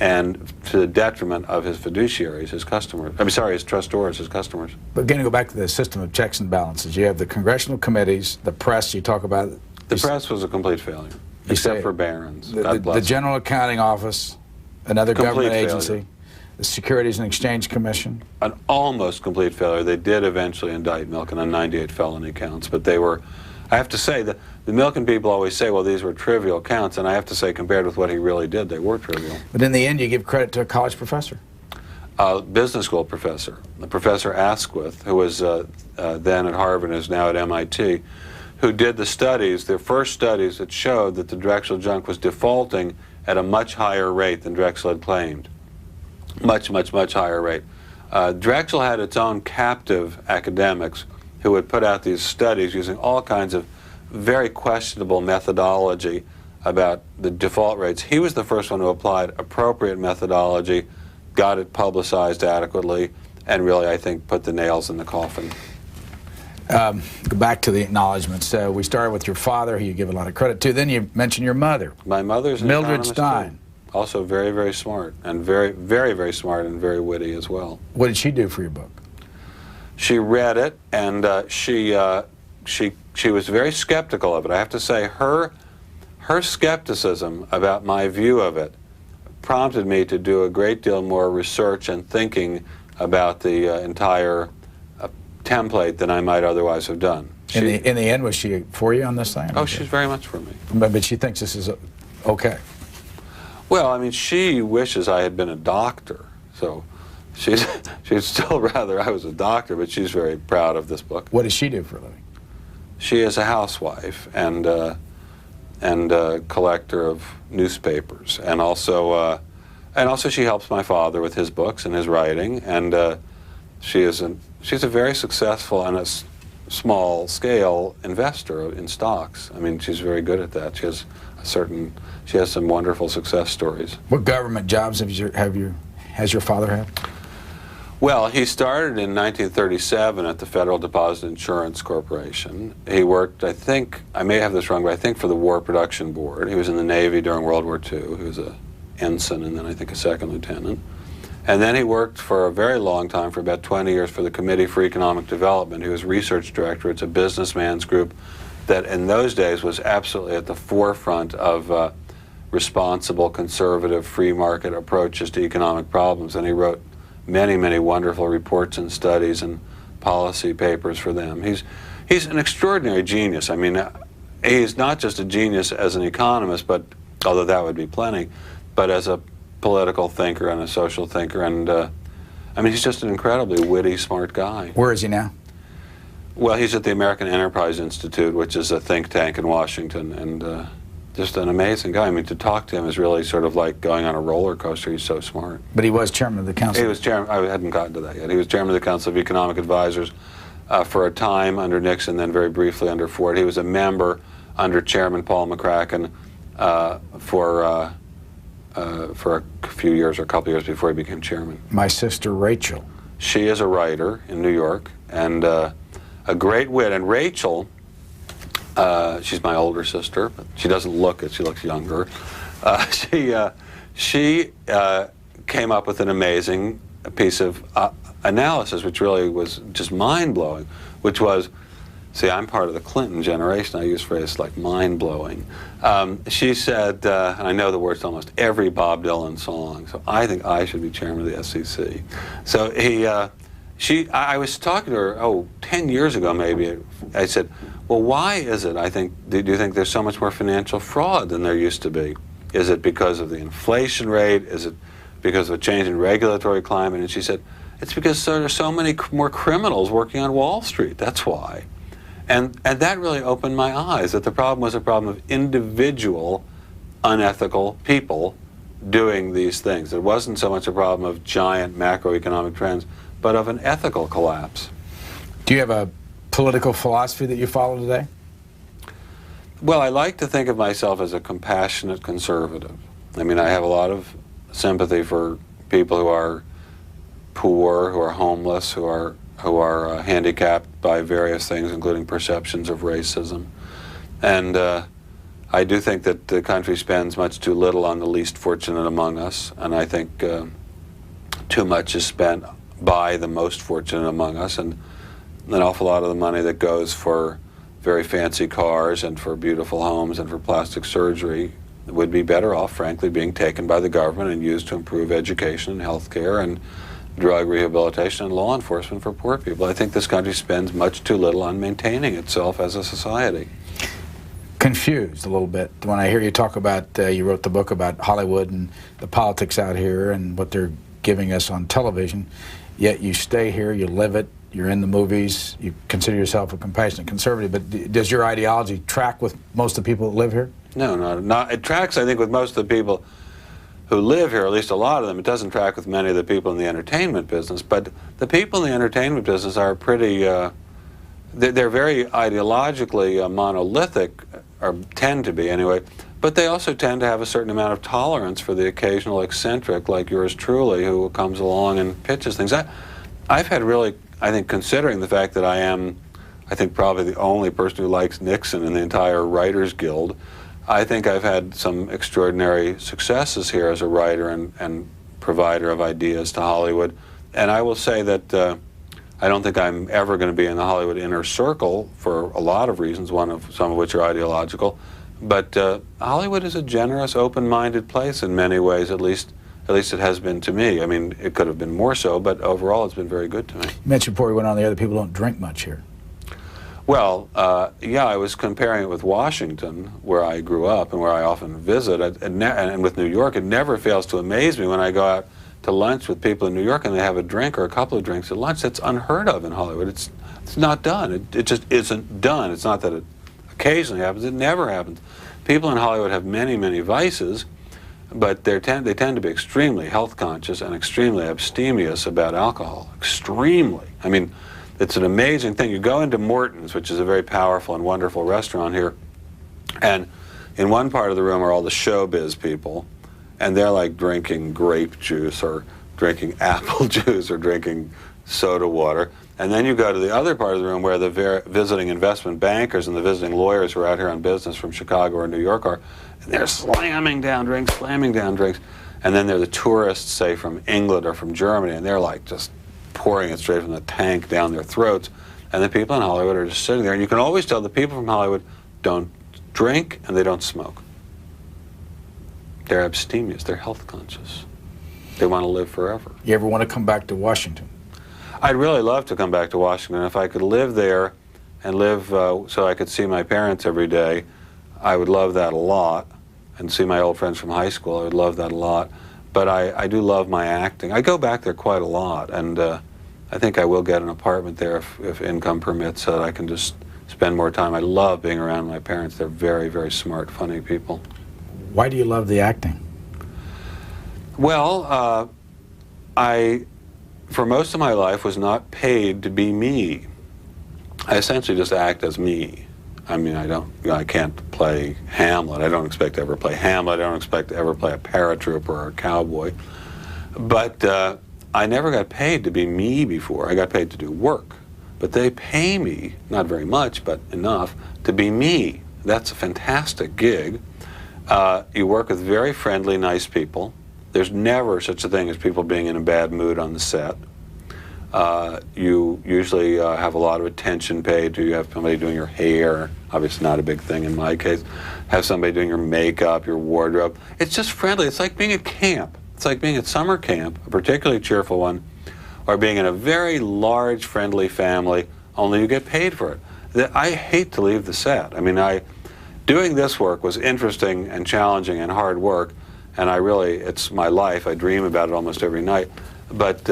and to the detriment of his fiduciaries, his customers. I'm sorry, his trustors, his customers. But again, to go back to the system of checks and balances, you have the congressional committees, the press, you talk about. The press was a complete failure, except for Barron's. The General Accounting Office, another government agency, failure. The Securities and Exchange Commission. An almost complete failure. They did eventually indict Milken on 98 felony counts, but they were, I have to say, the Milken people always say, well, these were trivial counts, and I have to say, compared with what he really did, they were trivial. But in the end, you give credit to a college professor. Business school professor, Professor Asquith, who was then at Harvard and is now at MIT, who did the studies, their first studies that showed that the Drexel junk was defaulting at a much higher rate than Drexel had claimed. Much, much, much higher rate. Drexel had its own captive academics who would put out these studies using all kinds of very questionable methodology about the default rates. He was the first one who applied appropriate methodology, got it publicized adequately, and really, I think, put the nails in the coffin. Go back to the acknowledgments. We started with your father, who you give a lot of credit to. Then you mentioned your mother. My mother's an Mildred economist, Stein. too. Also very, very smart, and very, very, very smart and very witty as well. What did she do for your book? She read it, and she was very skeptical of it. I have to say, her skepticism about my view of it prompted me to do a great deal more research and thinking about the entire template than I might otherwise have done. In the end, was she for you on this thing? Oh, she's very much for me. But she thinks this is okay. Well, I mean, she wishes I had been a doctor, so she'd still rather I was a doctor, but she's very proud of this book. What does she do for a living? She is a housewife and a collector of newspapers, and also she helps my father with his books and his writing, and she's a very successful and a small-scale investor in stocks. I mean, she's very good at that. She has some wonderful success stories. What government jobs has your father had? Well, he started in 1937 at the Federal Deposit Insurance Corporation. He worked, I think, I may have this wrong, but I think for the War Production Board. He was in the Navy during World War II. He was an ensign and then I think a second lieutenant. And then he worked for a very long time, for about 20 years, for the Committee for Economic Development. He was research director. It's a businessman's group that in those days was absolutely at the forefront of responsible, conservative, free market approaches to economic problems. And he wrote many, many wonderful reports and studies and policy papers for them. He's an extraordinary genius. I mean, he's not just a genius as an economist, but although that would be plenty, but as a political thinker and a social thinker. And I mean, he's just an incredibly witty, smart guy. Where is he now? Well, he's at the American Enterprise Institute, which is a think tank in Washington, and just an amazing guy. I mean, to talk to him is really sort of like going on a roller coaster. He's so smart. But he was chairman of the council. He was chairman. I hadn't gotten to that yet. He was chairman of the Council of Economic Advisors for a time under Nixon, then very briefly under Ford. He was a member under Chairman Paul McCracken for a few years, or a couple years before he became chairman. My sister Rachel. She is a writer in New York and a great wit. And Rachel, she's my older sister, but she doesn't look it. She looks younger. She came up with an amazing piece of analysis, which really was just mind-blowing, which was, see, I'm part of the Clinton generation. I use phrases like mind-blowing. She said, and I know the words to almost every Bob Dylan song, so I think I should be chairman of the SEC. So I was talking to her, 10 years ago maybe. I said, well, why is it, do you think there's so much more financial fraud than there used to be? Is it because of the inflation rate? Is it because of a change in regulatory climate? And she said, it's because there are so many more criminals working on Wall Street. That's why. And that really opened my eyes, that the problem was a problem of individual, unethical people doing these things. It wasn't so much a problem of giant macroeconomic trends, but of an ethical collapse. Do you have a political philosophy that you follow today? Well, I like to think of myself as a compassionate conservative. I mean, I have a lot of sympathy for people who are poor, who are homeless, who are handicapped by various things, including perceptions of racism. And I do think that the country spends much too little on the least fortunate among us, and I think too much is spent by the most fortunate among us, and an awful lot of the money that goes for very fancy cars and for beautiful homes and for plastic surgery would be better off, frankly, being taken by the government and used to improve education and health care and drug rehabilitation and law enforcement for poor people. I think this country spends much too little on maintaining itself as a society. Confused a little bit when I hear you talk about, you wrote the book about Hollywood and the politics out here and what they're giving us on television, yet you stay here, you live it, you're in the movies, you consider yourself a compassionate conservative, but does your ideology track with most of the people that live here? No, not. It tracks, I think, with most of the people who live here, at least a lot of them. It doesn't track with many of the people in the entertainment business, but the people in the entertainment business are pretty, they're very ideologically monolithic, or tend to be anyway, but they also tend to have a certain amount of tolerance for the occasional eccentric like yours truly who comes along and pitches things. I've had really, I think, considering the fact that I am, I think, probably the only person who likes Nixon in the entire Writers Guild, I think I've had some extraordinary successes here as a writer and provider of ideas to Hollywood. And I will say that I don't think I'm ever going to be in the Hollywood inner circle for a lot of reasons, some of which are ideological. But Hollywood is a generous, open-minded place in many ways, at least it has been to me. I mean, it could have been more so, but overall it's been very good to me. You mentioned before we went on the other people don't drink much here. Well, yeah, I was comparing it with Washington, where I grew up and where I often visit, and with New York. It never fails to amaze me when I go out to lunch with people in New York and they have a drink or a couple of drinks at lunch. That's unheard of in Hollywood. It's not done. It just isn't done. It's not that it occasionally happens. It never happens. People in Hollywood have many, many vices, but they tend to be extremely health conscious and extremely abstemious about alcohol. Extremely. I mean, it's an amazing thing. You go into Morton's, which is a very powerful and wonderful restaurant here, and in one part of the room are all the showbiz people, and they're like drinking grape juice or drinking apple juice or drinking soda water. And then you go to the other part of the room where the visiting investment bankers and the visiting lawyers who are out here on business from Chicago or New York are, and they're slamming down drinks. And then there are the tourists, say, from England or from Germany, and they're like just pouring it straight from the tank down their throats. And the people in Hollywood are just sitting there. And you can always tell the people from Hollywood don't drink and they don't smoke. They're abstemious. They're health conscious. They want to live forever. You ever want to come back to Washington? I'd really love to come back to Washington. If I could live there and live so I could see my parents every day, I would love that a lot. And see my old friends from high school, I would love that a lot. But I do love my acting. I go back there quite a lot, and I think I will get an apartment there if income permits, so that I can just spend more time. I love being around my parents. They're very, very smart, funny people. Why do you love the acting? Well, I, for most of my life, was not paid to be me. I essentially just act as me. I mean, I can't play Hamlet. I don't expect to ever play Hamlet. I don't expect to ever play a paratrooper or a cowboy. But I never got paid to be me before. I got paid to do work. But they pay me, not very much, but enough, to be me. That's a fantastic gig. You work with very friendly, nice people. There's never such a thing as people being in a bad mood on the set. You usually have a lot of attention paid to. You have somebody doing your hair, obviously not a big thing in my case. Have somebody doing your makeup, your wardrobe. It's just friendly. It's like being at camp. It's like being at summer camp, a particularly cheerful one, or being in a very large, friendly family, only you get paid for it. I hate to leave the set. I mean, doing this work was interesting and challenging and hard work, and it's my life. I dream about it almost every night. But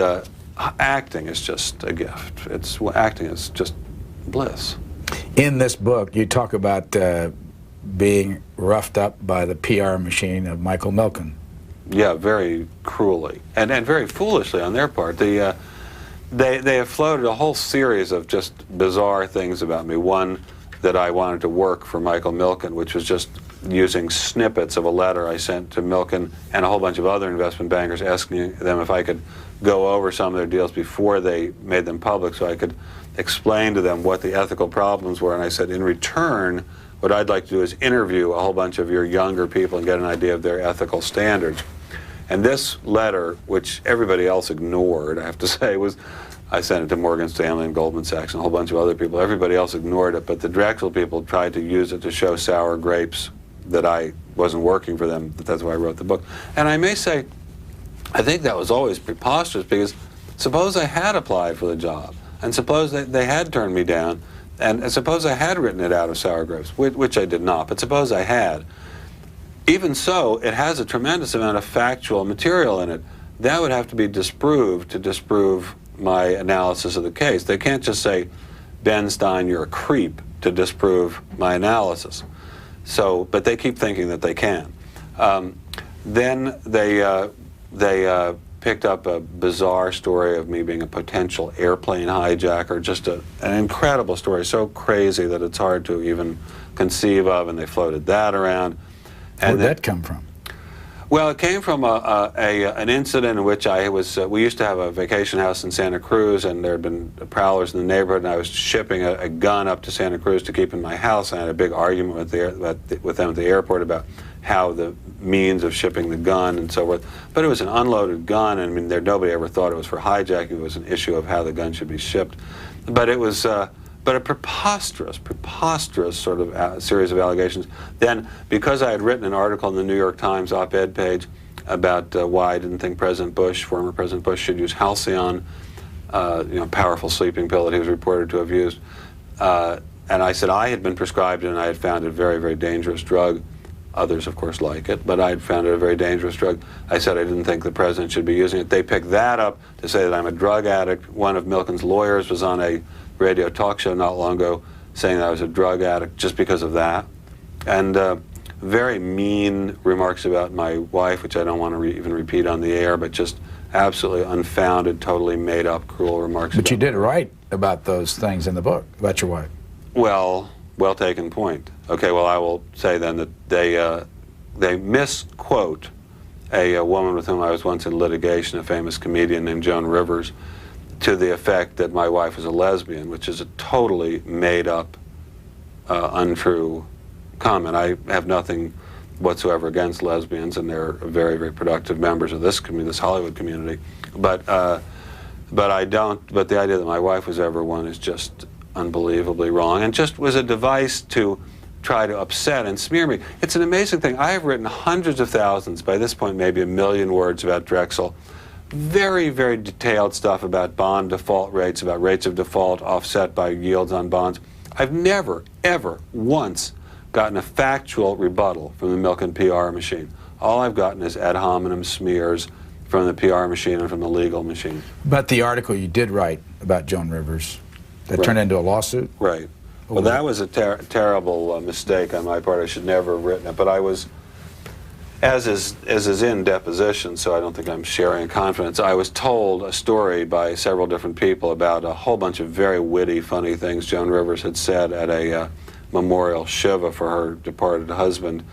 acting is just a gift. Acting is just bliss. In this book, you talk about being roughed up by the PR machine of Michael Milken. Yeah, very cruelly and very foolishly on their part. They have floated a whole series of just bizarre things about me. One, that I wanted to work for Michael Milken, which was just using snippets of a letter I sent to Milken and a whole bunch of other investment bankers, asking them if I could go over some of their deals before they made them public so I could explain to them what the ethical problems were. And I said, in return, what I'd like to do is interview a whole bunch of your younger people and get an idea of their ethical standards. And this letter, which everybody else ignored, I have to say, I sent it to Morgan Stanley and Goldman Sachs and a whole bunch of other people. Everybody else ignored it, but the Drexel people tried to use it to show sour grapes that I wasn't working for them. That's why I wrote the book. And I may say, I think that was always preposterous, because suppose I had applied for the job, and suppose they had turned me down, and suppose I had written it out of sour grapes, which I did not, but suppose I had. Even so, it has a tremendous amount of factual material in it. That would have to be disproved to disprove my analysis of the case. They can't just say, Ben Stein, you're a creep, to disprove my analysis. So, but they keep thinking that they can. Then they picked up a bizarre story of me being a potential airplane hijacker, just an incredible story, so crazy that it's hard to even conceive of, and they floated that around. Where'd that come from? Well, it came from an incident in which we used to have a vacation house in Santa Cruz, and there had been prowlers in the neighborhood, and I was shipping a gun up to Santa Cruz to keep in my house. And I had a big argument with them at the airport about how the means of shipping the gun and so forth. But it was an unloaded gun, and I mean, nobody ever thought it was for hijacking. It was an issue of how the gun should be shipped. But it was but a preposterous sort of series of allegations. Then, because I had written an article in the New York Times op-ed page about why I didn't think former President Bush, should use Halcyon, powerful sleeping pill that he was reported to have used, and I said I had been prescribed it and I had found it a very, very dangerous drug. Others, of course, like it, but I had found it a very dangerous drug. I said I didn't think the president should be using it. They picked that up to say that I'm a drug addict. One of Milken's lawyers was on a radio talk show not long ago saying that I was a drug addict just because of that. And very mean remarks about my wife, which I don't want to even repeat on the air, but just absolutely unfounded, totally made up, cruel remarks. But you did write about those things in the book, about your wife. Well taken point. Okay, well, I will say then that they misquote a woman with whom I was once in litigation, a famous comedian named Joan Rivers, to the effect that my wife was a lesbian, which is a totally made-up, untrue comment. I have nothing whatsoever against lesbians, and they're very, very productive members of this Hollywood community. But I don't. But the idea that my wife was ever one is just unbelievably wrong, and just was a device to try to upset and smear me. It's an amazing thing. I have written hundreds of thousands, by this point maybe 1 million words about Drexel. Very, very detailed stuff about bond default rates, about rates of default offset by yields on bonds. I've never, ever, once gotten a factual rebuttal from the Milken PR machine. All I've gotten is ad hominem smears from the PR machine and from the legal machine. But the article you did write about Joan Rivers, that Right. turned into a lawsuit? Right. Well, that was a terrible mistake on my part. I should never have written it. But I was, as is in deposition, so I don't think I'm sharing confidence, I was told a story by several different people about a whole bunch of very witty, funny things Joan Rivers had said at a memorial shiva for her departed husband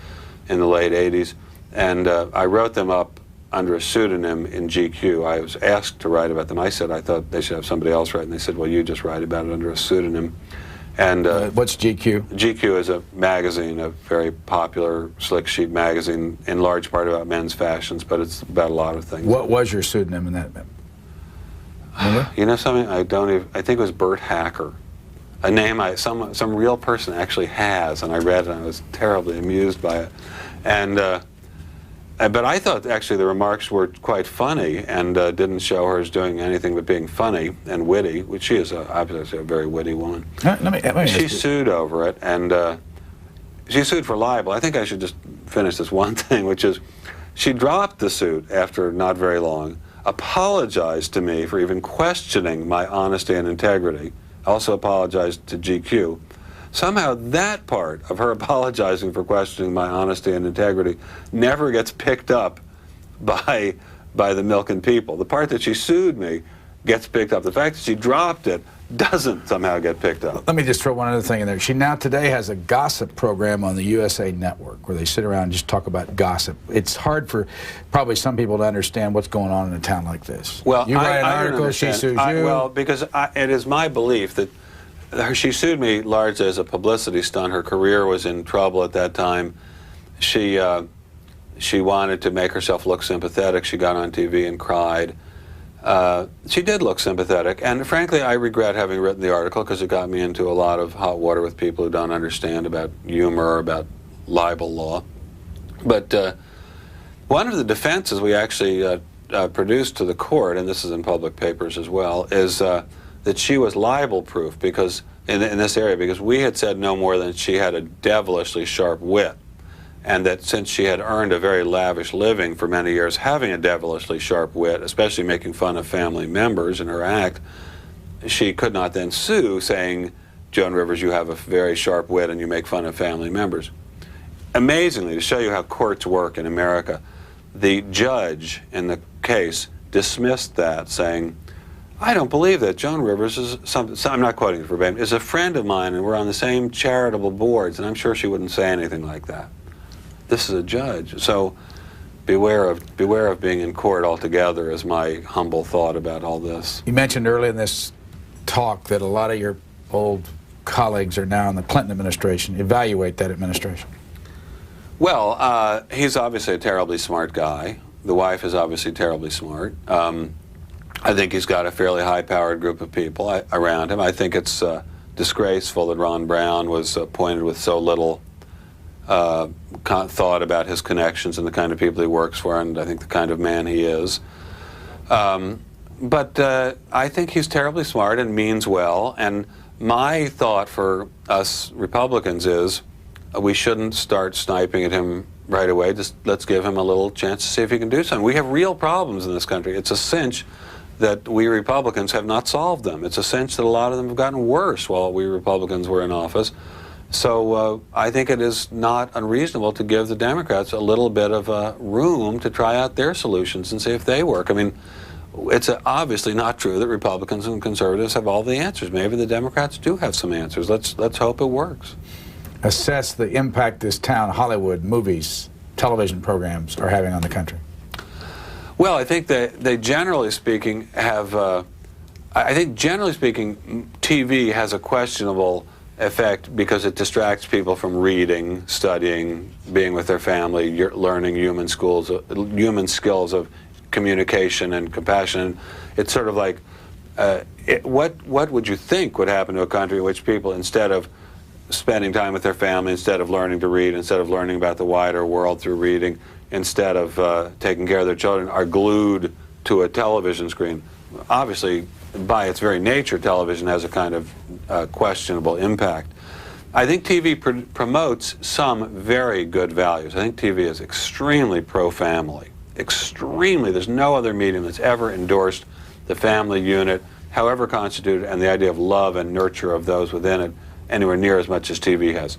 in the late 80s. And I wrote them up under a pseudonym in GQ. I was asked to write about them. I said I thought they should have somebody else write, and they said, well, you just write about it under a pseudonym. And what's GQ? GQ is a magazine, a very popular slick sheet magazine, in large part about men's fashions, but it's about a lot of things. What was your pseudonym in that? Remember? You know something? I think it was Bert Hacker, a name some real person actually has, and I read it and I was terribly amused by it. And but I thought actually the remarks were quite funny and didn't show her as doing anything but being funny and witty, which she is obviously a very witty woman. Let me She sued over it, and she sued for libel. I think I should just finish this one thing, which is she dropped the suit after not very long, apologized to me for even questioning my honesty and integrity, also apologized to GQ. Somehow that part of her apologizing for questioning my honesty and integrity never gets picked up by the Milken people. The part that she sued me gets picked up. The fact that she dropped it doesn't somehow get picked up. Let me just throw one other thing in there. She now today has a gossip program on the USA Network where they sit around and just talk about gossip. It's hard for probably some people to understand what's going on in a town like this. Well, you write an I article, she sues you. Well, because it is my belief that she sued me largely as a publicity stunt. Her career was in trouble at that time. She wanted to make herself look sympathetic. She got on TV and cried. She did look sympathetic, and frankly, I regret having written the article because it got me into a lot of hot water with people who don't understand about humor or about libel law. But one of the defenses we actually produced to the court, and this is in public papers as well, is that she was libel-proof because in this area, because we had said no more than she had a devilishly sharp wit, and that since she had earned a very lavish living for many years having a devilishly sharp wit, especially making fun of family members in her act, she could not then sue saying, Joan Rivers, you have a very sharp wit and you make fun of family members. Amazingly, to show you how courts work in America, the judge in the case dismissed that, saying, I don't believe that. Joan Rivers is I'm not quoting it verbatim, is a friend of mine and we're on the same charitable boards, and I'm sure she wouldn't say anything like that. This is a judge. So beware of being in court altogether is my humble thought about all this. You mentioned earlier in this talk that a lot of your old colleagues are now in the Clinton administration. Evaluate that administration. Well, he's obviously a terribly smart guy. The wife is obviously terribly smart. I think he's got a fairly high-powered group of people around him. I think it's disgraceful that Ron Brown was appointed with so little thought about his connections and the kind of people he works for, and I think the kind of man he is. But I think he's terribly smart and means well, and my thought for us Republicans is we shouldn't start sniping at him right away. Just let's give him a little chance to see if he can do something. We have real problems in this country. It's a cinch that we Republicans have not solved them. It's a cinch that a lot of them have gotten worse while we Republicans were in office. So I think it is not unreasonable to give the Democrats a little bit of room to try out their solutions and see if they work. I mean, it's obviously not true that Republicans and conservatives have all the answers. Maybe the Democrats do have some answers. Let's hope it works. Assess the impact this town, Hollywood, movies, television programs are having on the country. Well, I think they generally speaking have, I think generally speaking, TV has a questionable effect because it distracts people from reading, studying, being with their family, learning human skills of communication and compassion. It's sort of like, what would you think would happen to a country in which people, instead of spending time with their family instead of learning to read, instead of learning about the wider world through reading, instead of taking care of their children, are glued to a television screen. Obviously, by its very nature, television has a kind of questionable impact. I think TV promotes some very good values. I think TV is extremely pro-family. Extremely. There's no other medium that's ever endorsed the family unit, however constituted, and the idea of love and nurture of those within it anywhere near as much as TV has.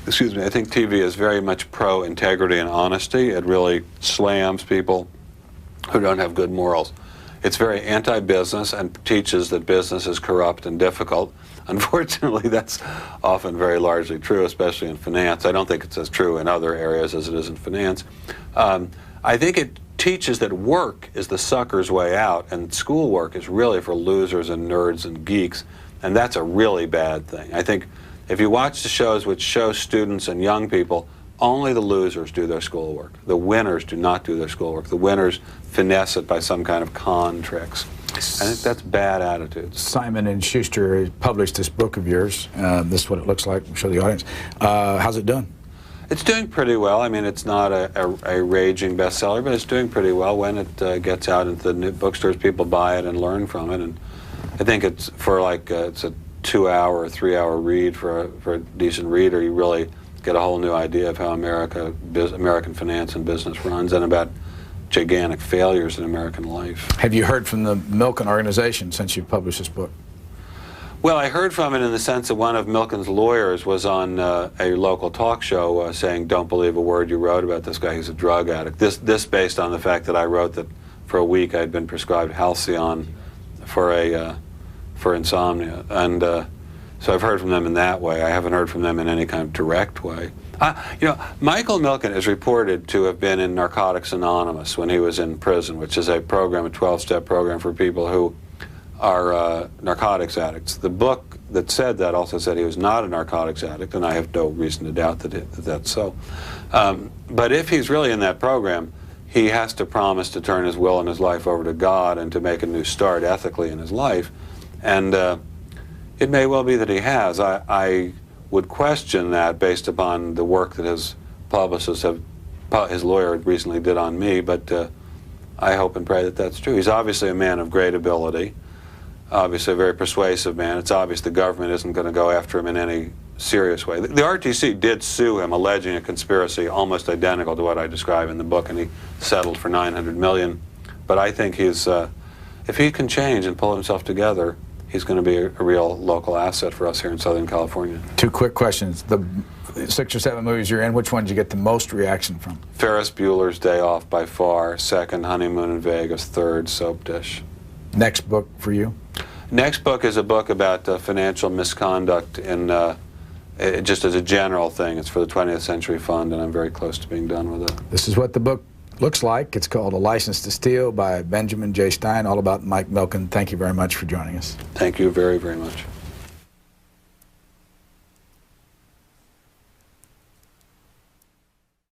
Excuse me, I think TV is very much pro-integrity and honesty. It really slams people who don't have good morals. It's very anti-business and teaches that business is corrupt and difficult. Unfortunately, that's often very largely true, especially in finance. I don't think it's as true in other areas as it is in finance. I think it teaches that work is the sucker's way out, and schoolwork is really for losers and nerds and geeks, and that's a really bad thing. I think if you watch the shows which show students and young people, only the losers do their schoolwork. The winners do not do their schoolwork. The winners finesse it by some kind of con tricks. I think that's bad attitudes. Simon & Schuster published this book of yours. This is what it looks like. We'll show the audience. How's it doing? It's doing pretty well. I mean, it's not a raging bestseller, but it's doing pretty well. When it gets out into the new bookstores, people buy it and learn from it. And I think it's for it's a 2-hour or 3-hour read for a decent reader. You really get a whole new idea of how American finance and business runs, and about gigantic failures in American life. Have you heard from the Milken organization since you published this book? Well, I heard from it in the sense that one of Milken's lawyers was on a local talk show saying, "Don't believe a word you wrote about this guy. He's a drug addict." This based on the fact that I wrote that for a week I'd been prescribed Halcyon for insomnia, and so I've heard from them in that way. I haven't heard from them in any kind of direct way. Michael Milken is reported to have been in Narcotics Anonymous when he was in prison, which is a program, a 12-step program for people who are narcotics addicts. The book that said that also said he was not a narcotics addict, and I have no reason to doubt that's so. But if he's really in that program, he has to promise to turn his will and his life over to God and to make a new start ethically in his life. And it may well be that he has. I would question that based upon the work that his publicists his lawyer recently did on me, but I hope and pray that that's true. He's obviously a man of great ability, obviously a very persuasive man. It's obvious the government isn't going to go after him in any serious way. The RTC did sue him, alleging a conspiracy almost identical to what I describe in the book, and he settled for $900 million. But I think if he can change and pull himself together, he's going to be a real local asset for us here in Southern California. 2 quick questions. The 6 or 7 movies you're in, which one did you get the most reaction from? Ferris Bueller's Day Off by far. 2nd, Honeymoon in Vegas. 3rd, Soap Dish. Next book for you? Next book is a book about financial misconduct in just as a general thing. It's for the 20th Century Fund, and I'm very close to being done with it. This is what the book looks like. It's called A License to Steal by Benjamin J. Stein, all about Mike Milken. Thank you very much for joining us. Thank you very, very much.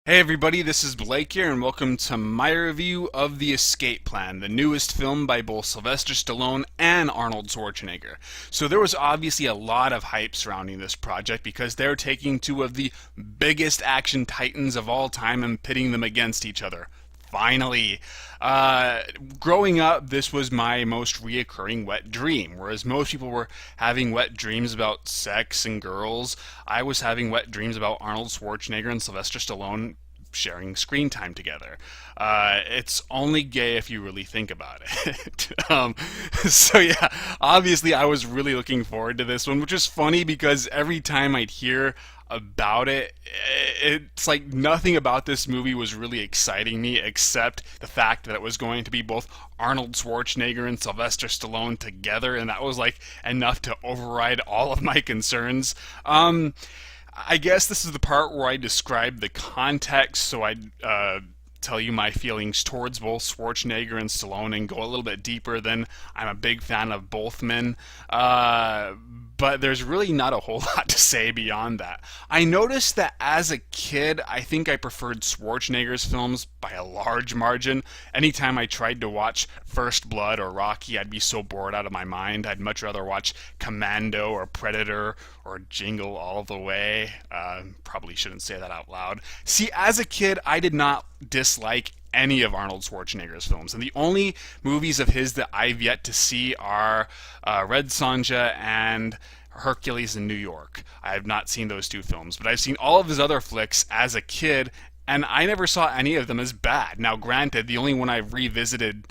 Hey everybody, this is Blake here, and welcome to my review of The Escape Plan, the newest film by both Sylvester Stallone and Arnold Schwarzenegger. So there was obviously a lot of hype surrounding this project because they're taking 2 of the biggest action titans of all time and pitting them against each other. Finally. Growing up, this was my most reoccurring wet dream. Whereas most people were having wet dreams about sex and girls, I was having wet dreams about Arnold Schwarzenegger and Sylvester Stallone sharing screen time together. It's only gay if you really think about it. So yeah, obviously I was really looking forward to this one, which is funny because every time I'd hear about it, it's like nothing about this movie was really exciting me except the fact that it was going to be both Arnold Schwarzenegger and Sylvester Stallone together, and that was like enough to override all of my concerns. I guess this is the part where I describe the context, so tell you my feelings towards both Schwarzenegger and Stallone and go a little bit deeper. Then I'm a big fan of both men. But there's really not a whole lot to say beyond that. I noticed that as a kid, I think I preferred Schwarzenegger's films by a large margin. Anytime I tried to watch First Blood or Rocky, I'd be so bored out of my mind. I'd much rather watch Commando or Predator or Jingle All the Way. Probably shouldn't say that out loud. See, as a kid, I did not dislike any of Arnold Schwarzenegger's films, and the only movies of his that I've yet to see are Red Sonja and Hercules in New York. I have not seen those two films, but I've seen all of his other flicks as a kid, and I never saw any of them as bad. Now, granted, the only one I've revisited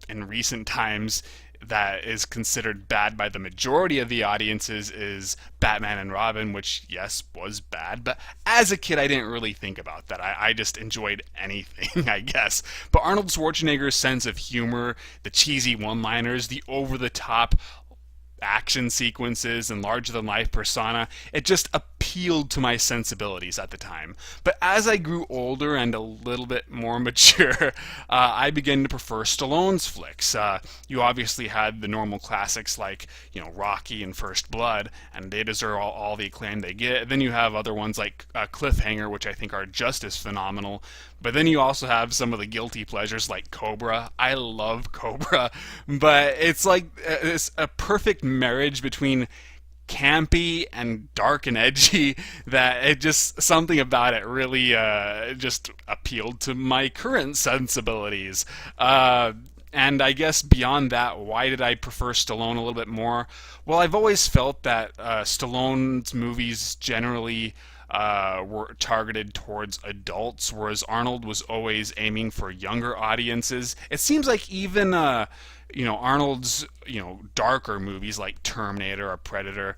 in recent times that is considered bad by the majority of the audiences is Batman and Robin, which, yes, was bad. But as a kid, I didn't really think about that. I just enjoyed anything, I guess. But Arnold Schwarzenegger's sense of humor, the cheesy one-liners, the over-the-top action sequences and larger-than-life persona, it just appealed to my sensibilities at the time. But as I grew older and a little bit more mature, I began to prefer Stallone's flicks. You obviously had the normal classics like, Rocky and First Blood, and they deserve all the acclaim they get. Then you have other ones like Cliffhanger, which I think are just as phenomenal. But then you also have some of the guilty pleasures like Cobra. I love Cobra, but it's like it's a perfect marriage between campy and dark and edgy that it just something about it really just appealed to my current sensibilities. And I guess beyond that, why did I prefer Stallone a little bit more? Well, I've always felt that Stallone's movies generally were targeted towards adults, whereas Arnold was always aiming for younger audiences. It seems like even Arnold's darker movies like Terminator or Predator,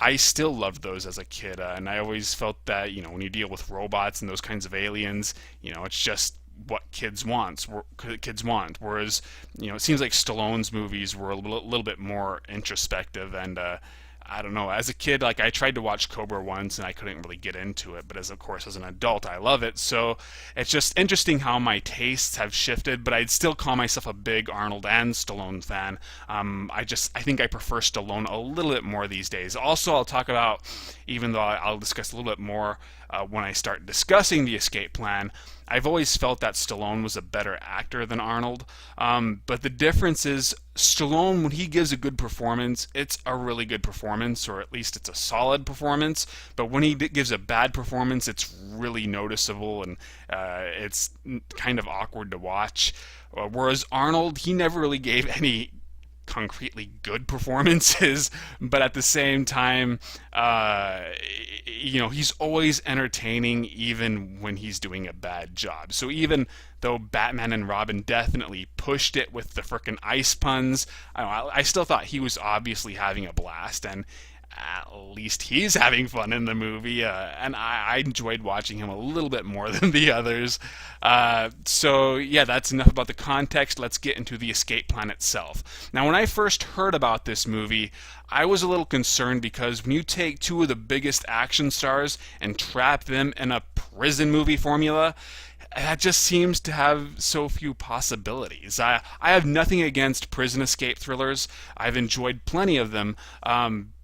I still loved those as a kid, and I always felt that when you deal with robots and those kinds of aliens, it's just what kids want. Whereas it seems like Stallone's movies were a little bit more introspective and I don't know. As a kid, I tried to watch Cobra once and I couldn't really get into it. But as an adult, I love it. So it's just interesting how my tastes have shifted. But I'd still call myself a big Arnold and Stallone fan. I think I prefer Stallone a little bit more these days. Also, I'll talk about, even though I'll discuss a little bit more when I start discussing the escape plan, I've always felt that Stallone was a better actor than Arnold. But the difference is Stallone, when he gives a good performance, it's a really good performance, or at least it's a solid performance. But when he gives a bad performance, it's really noticeable and it's kind of awkward to watch. Whereas Arnold, he never really gave any concretely good performances, but at the same time, he's always entertaining even when he's doing a bad job. So even though Batman and Robin definitely pushed it with the frickin' ice puns, I still thought he was obviously having a blast, and at least he's having fun in the movie, and I enjoyed watching him a little bit more than the others. So yeah, that's enough about the context. Let's get into the escape plan itself. Now, when I first heard about this movie, I was a little concerned because when you take two of the biggest action stars and trap them in a prison movie formula, that just seems to have so few possibilities. I have nothing against prison escape thrillers. I've enjoyed plenty of them.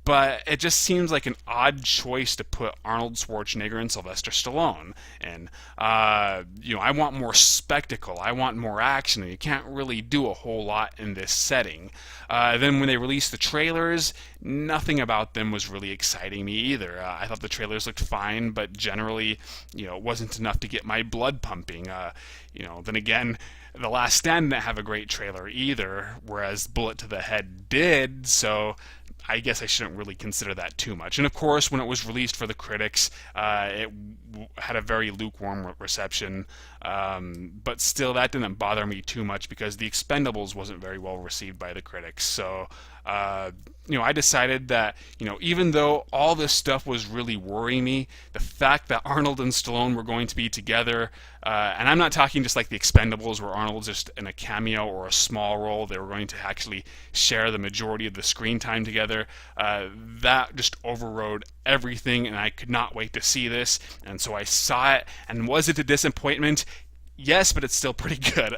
But it just seems like an odd choice to put Arnold Schwarzenegger and Sylvester Stallone in. I want more spectacle. I want more action, and you can't really do a whole lot in this setting. Then when they released the trailers, nothing about them was really exciting me either. I thought the trailers looked fine, but generally, it wasn't enough to get my blood pumping. Then again, The Last Stand didn't have a great trailer either, whereas Bullet to the Head did, so I guess I shouldn't really consider that too much. And of course, when it was released for the critics, it had a very lukewarm reception. But still, that didn't bother me too much because The Expendables wasn't very well received by the critics. So, I decided that, even though all this stuff was really worrying me, the fact that Arnold and Stallone were going to be together, and I'm not talking just like The Expendables where Arnold's just in a cameo or a small role, they were going to actually share the majority of the screen time together, that just overrode everything, and I could not wait to see this. And so I saw it, and was it a disappointment? yes, but it's still pretty good.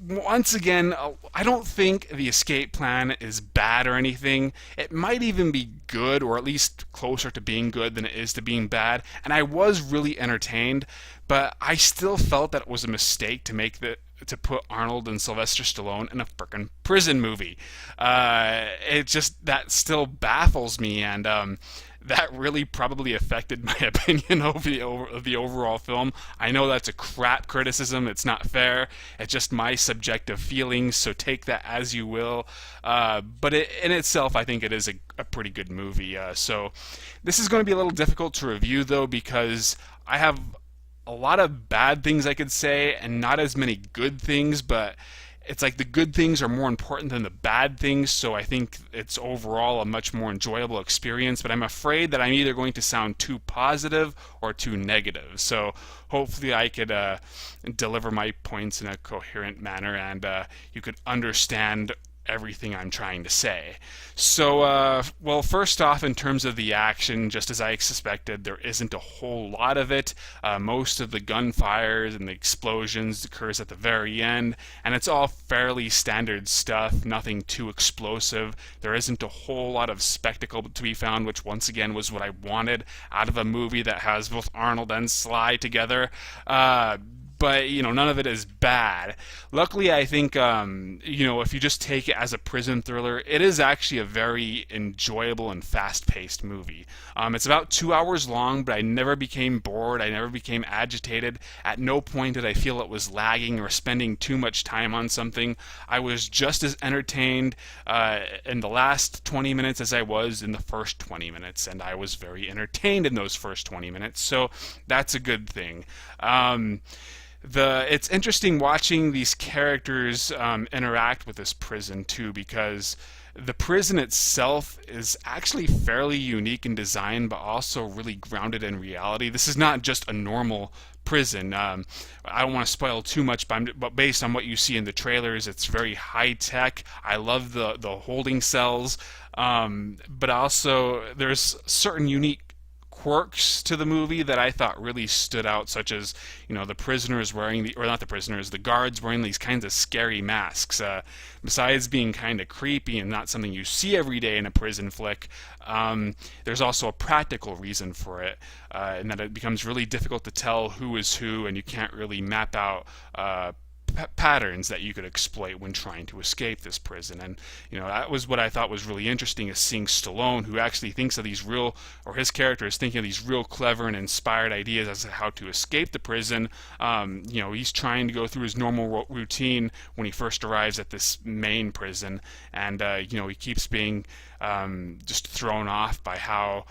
Once again, I don't think the escape plan is bad or anything. It might even be good, or at least closer to being good than it is to being bad. And I was really entertained, but I still felt that it was a mistake to put Arnold and Sylvester Stallone in a frickin' prison movie. It just that still baffles me, and that really probably affected my opinion of the overall film. I know that's a crap criticism. It's not fair. It's just my subjective feelings, so take that as you will. But in itself, I think it is a pretty good movie. So this is going to be a little difficult to review, though, because I have a lot of bad things I could say and not as many good things, but it's like the good things are more important than the bad things, so I think it's overall a much more enjoyable experience, but I'm afraid that I'm either going to sound too positive or too negative. So hopefully I could deliver my points in a coherent manner, and you could understand everything I'm trying to say. So, well, first off, in terms of the action, just as I suspected, there isn't a whole lot of it. Most of the gunfires and the explosions occurs at the very end, and it's all fairly standard stuff, nothing too explosive. There isn't a whole lot of spectacle to be found, which once again was what I wanted out of a movie that has both Arnold and Sly together. But none of it is bad. Luckily, I think if you just take it as a prison thriller, it is actually a very enjoyable and fast-paced movie. It's about 2 hours long, but I never became bored. I never became agitated. At no point did I feel it was lagging or spending too much time on something. I was just as entertained in the last 20 minutes as I was in the first 20 minutes, and I was very entertained in those first 20 minutes. So that's a good thing. It's interesting watching these characters interact with this prison too, because the prison itself is actually fairly unique in design, but also really grounded in reality. This is not just a normal prison. I don't want to spoil too much, but based on what you see in the trailers, it's very high tech. I love the holding cells, but also there's certain unique quirks to the movie that I thought really stood out, such as the prisoners wearing the guards wearing these kinds of scary masks. Besides being kind of creepy and not something you see every day in a prison flick, there's also a practical reason for it, in that it becomes really difficult to tell who is who, and you can't really map out patterns that you could exploit when trying to escape this prison. And that was what I thought was really interesting, is seeing Stallone, who actually thinks of his character is thinking of these real clever and inspired ideas as to how to escape the prison. He's trying to go through his normal routine when he first arrives at this main prison, and he keeps being just thrown off by how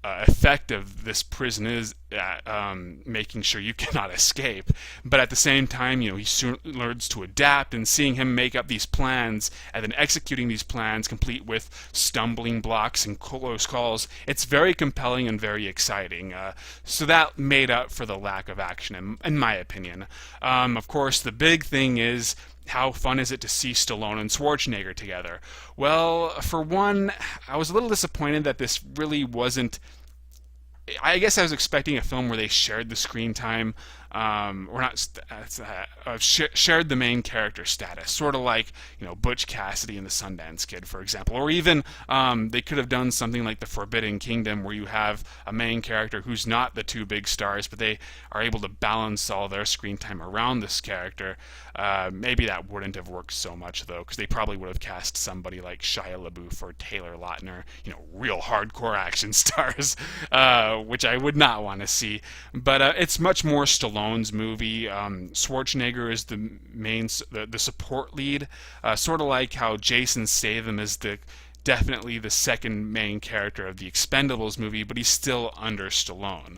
effective this prison is at making sure you cannot escape. But at the same time, he soon learns to adapt, and seeing him make up these plans and then executing these plans, complete with stumbling blocks and close calls, it's very compelling and very exciting. So that made up for the lack of action, in my opinion. Of course, the big thing is, how fun is it to see Stallone and Schwarzenegger together? Well, for one, I was a little disappointed that this really wasn't... I guess I was expecting a film where they shared the screen time, or not, shared the main character status, sort of like Butch Cassidy and the Sundance Kid, for example, or even they could have done something like The Forbidden Kingdom, where you have a main character who's not the two big stars, but they are able to balance all their screen time around this character. Maybe that wouldn't have worked so much, though, because they probably would have cast somebody like Shia LaBeouf or Taylor Lautner, real hardcore action stars, which I would not want to see. But it's much more Stallone's movie. Schwarzenegger is the main, the support lead, sort of like how Jason Statham is definitely the second main character of the Expendables movie, but he's still under Stallone,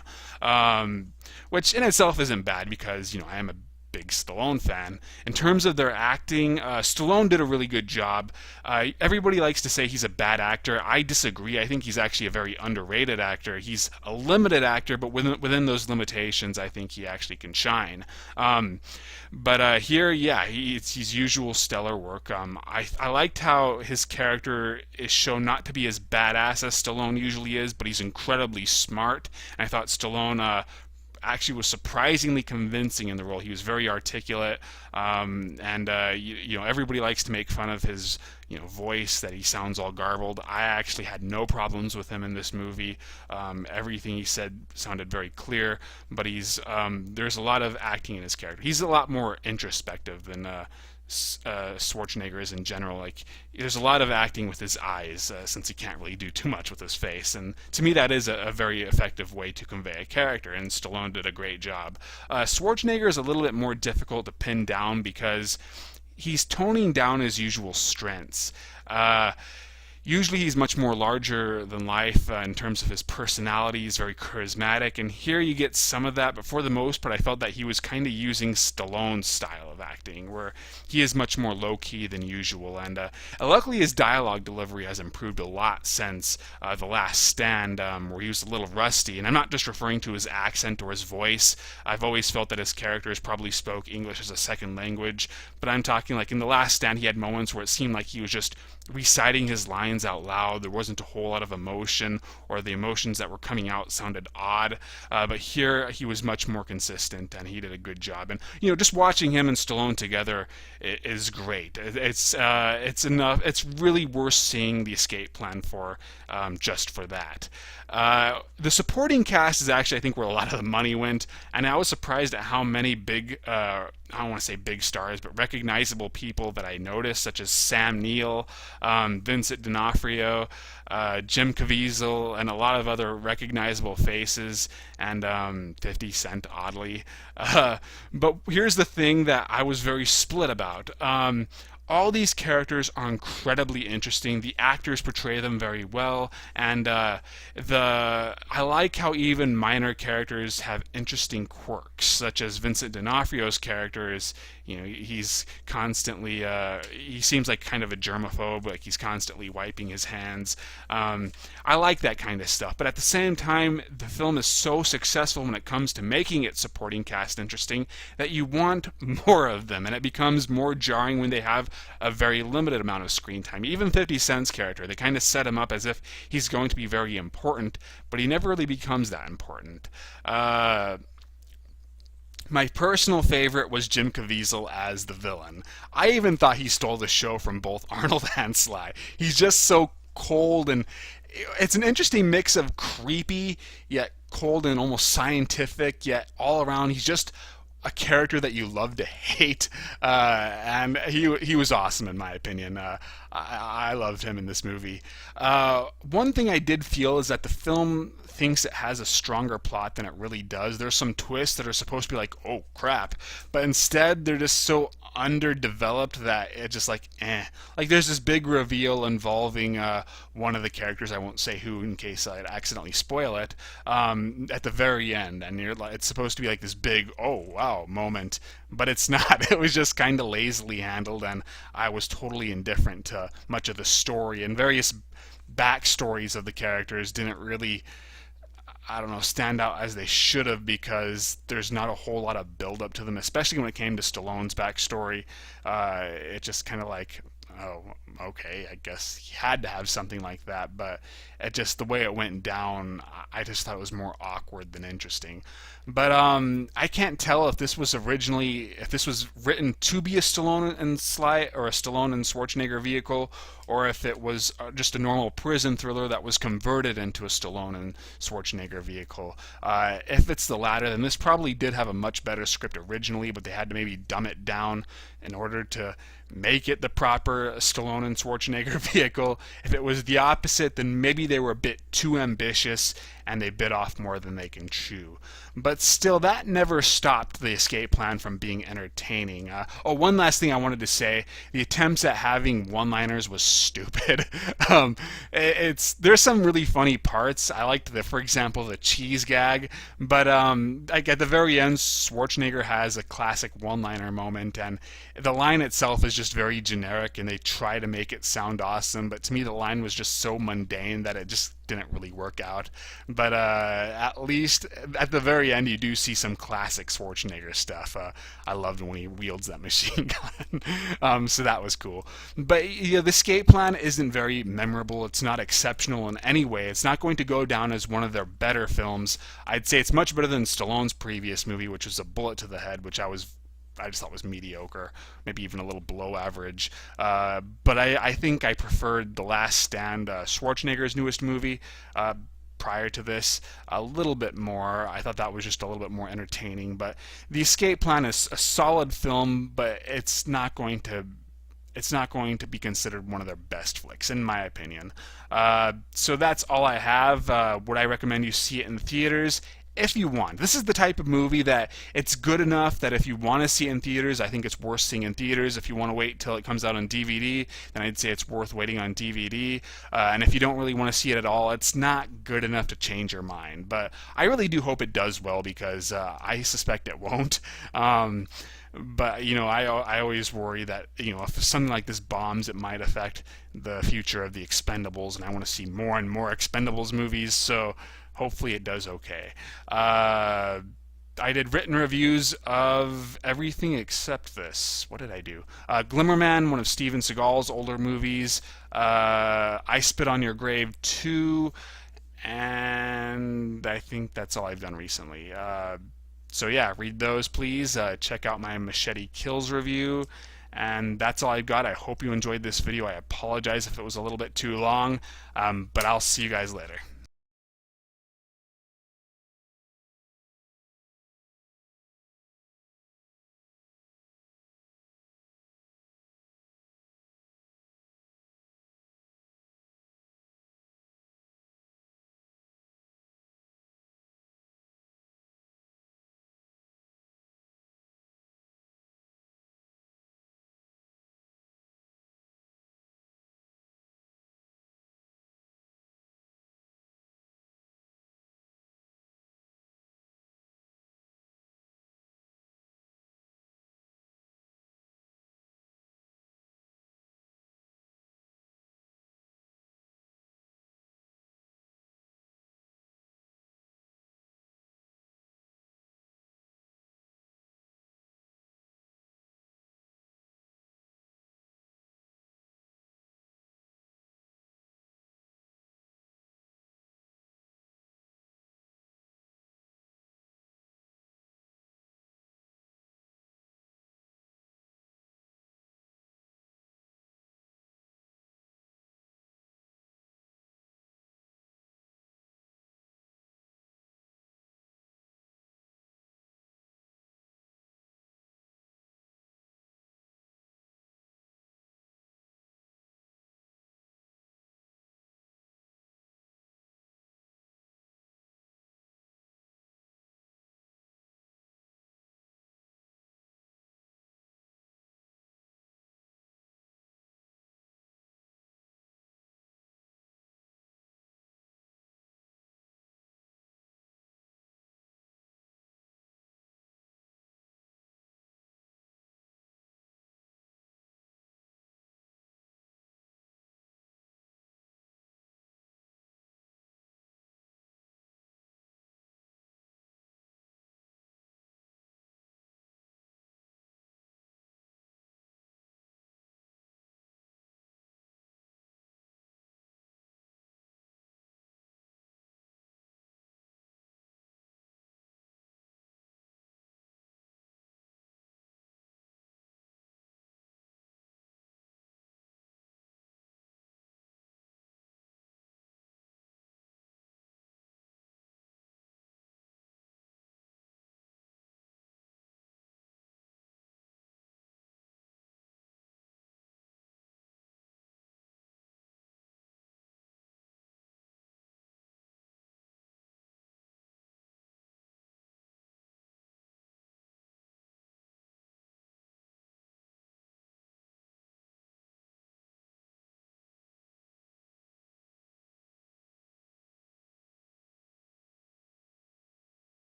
which in itself isn't bad, because I am a big Stallone fan. In terms of their acting, Stallone did a really good job. Everybody likes to say he's a bad actor. I disagree. I think he's actually a very underrated actor. He's a limited actor, but within those limitations, I think he actually can shine. But here, yeah, it's his usual stellar work. I liked how his character is shown not to be as badass as Stallone usually is, but he's incredibly smart. And I thought Stallone actually was surprisingly convincing in the role. He was very articulate, and everybody likes to make fun of his voice, that he sounds all garbled. I actually had no problems with him in this movie. Everything he said sounded very clear, but there's a lot of acting in his character. He's a lot more introspective than Schwarzenegger is in general. Like, there's a lot of acting with his eyes, since he can't really do too much with his face, and to me that is a very effective way to convey a character, and Stallone did a great job. Schwarzenegger is a little bit more difficult to pin down because he's toning down his usual strengths. Usually he's much more larger than life in terms of his personality. He's very charismatic, and here you get some of that, but for the most part I felt that he was kind of using Stallone's style of acting, where he is much more low-key than usual, and luckily his dialogue delivery has improved a lot since The Last Stand, where he was a little rusty, and I'm not just referring to his accent or his voice. I've always felt that his characters probably spoke English as a second language, but I'm talking like in The Last Stand he had moments where it seemed like he was just reciting his lines out loud. There wasn't a whole lot of emotion, or the emotions that were coming out sounded odd, but here he was much more consistent, and he did a good job. And just watching him and Stallone together is great. It's enough. It's really worth seeing The Escape Plan for, just for that. The supporting cast is actually, I think, where a lot of the money went, and I was surprised at how many big, I don't want to say big stars, but recognizable people that I noticed, such as Sam Neill, Vincent D'Onofrio, Jim Caviezel, and a lot of other recognizable faces, and 50 Cent, oddly. But here's the thing that I was very split about. All these characters are incredibly interesting. The actors portray them very well, and I like how even minor characters have interesting quirks, such as Vincent D'Onofrio's character is, he's constantly, he seems like kind of a germaphobe, like he's constantly wiping his hands. I like that kind of stuff, but at the same time, the film is so successful when it comes to making its supporting cast interesting that you want more of them, and it becomes more jarring when they have a very limited amount of screen time. Even 50 Cent's character, they kind of set him up as if he's going to be very important, but he never really becomes that important. My personal favorite was Jim Caviezel as the villain. I even thought he stole the show from both Arnold and Sly. He's just so cold, and it's an interesting mix of creepy, yet cold, and almost scientific, yet all around he's just a character that you love to hate, and he was awesome in my opinion. I loved him in this movie. One thing I did feel is that the film thinks it has a stronger plot than it really does. There's some twists that are supposed to be like, oh crap, but instead they're just so underdeveloped that it's just like, eh. Like there's this big reveal involving one of the characters, I won't say who in case I'd accidentally spoil it, at the very end, and it's supposed to be like this big, oh wow moment, but it's not. It was just kind of lazily handled, and I was totally indifferent to much of the story, and various backstories of the characters didn't really, I don't know, stand out as they should have, because there's not a whole lot of build up to them, especially when it came to Stallone's backstory. It just kind of like, oh, okay, I guess he had to have something like that, but it just, the way it went down, I just thought it was more awkward than interesting. But I can't tell if this was written to be a Stallone and Sly, or a Stallone and Schwarzenegger vehicle, or if it was just a normal prison thriller that was converted into a Stallone and Schwarzenegger vehicle. If it's the latter, then this probably did have a much better script originally, but they had to maybe dumb it down in order to make it the proper Stallone and Schwarzenegger vehicle. If it was the opposite, then maybe they were a bit too ambitious and they bit off more than they can chew. But still, that never stopped The Escape Plan from being entertaining. One last thing I wanted to say. The attempts at having one-liners was stupid. There's some really funny parts. I liked, for example, the cheese gag. But like at the very end, Schwarzenegger has a classic one-liner moment, and the line itself is just very generic, and they try to make it sound awesome, but to me the line was just so mundane that it just didn't really work out. But at least at the very end, you do see some classic Schwarzenegger stuff. I loved when he wields that machine gun, so that was cool. But the escape plan isn't very memorable. It's not exceptional in any way. It's not going to go down as one of their better films. I'd say it's much better than Stallone's previous movie, which was A Bullet to the Head, which I just thought was mediocre, maybe even a little below average. But I think I preferred The Last Stand, Schwarzenegger's newest movie, prior to this, a little bit more. I thought that was just a little bit more entertaining. But The Escape Plan is a solid film, but it's not going to be considered one of their best flicks, in my opinion. So that's all I have. Would I recommend you see it in theaters? If you want. This is the type of movie that it's good enough that if you want to see it in theaters, I think it's worth seeing in theaters. If you want to wait till it comes out on DVD, then I'd say it's worth waiting on DVD. And if you don't really want to see it at all, it's not good enough to change your mind. But I really do hope it does well, because I suspect it won't. But I always worry that if something like this bombs, it might affect the future of the Expendables, and I want to see more and more Expendables movies. So hopefully it does okay. I did written reviews of everything except this. What did I do? Glimmerman, one of Steven Seagal's older movies. I Spit on Your Grave 2, and I think that's all I've done recently. So yeah, read those, please. Check out my Machete Kills review. And that's all I've got. I hope you enjoyed this video. I apologize if it was a little bit too long, but I'll see you guys later.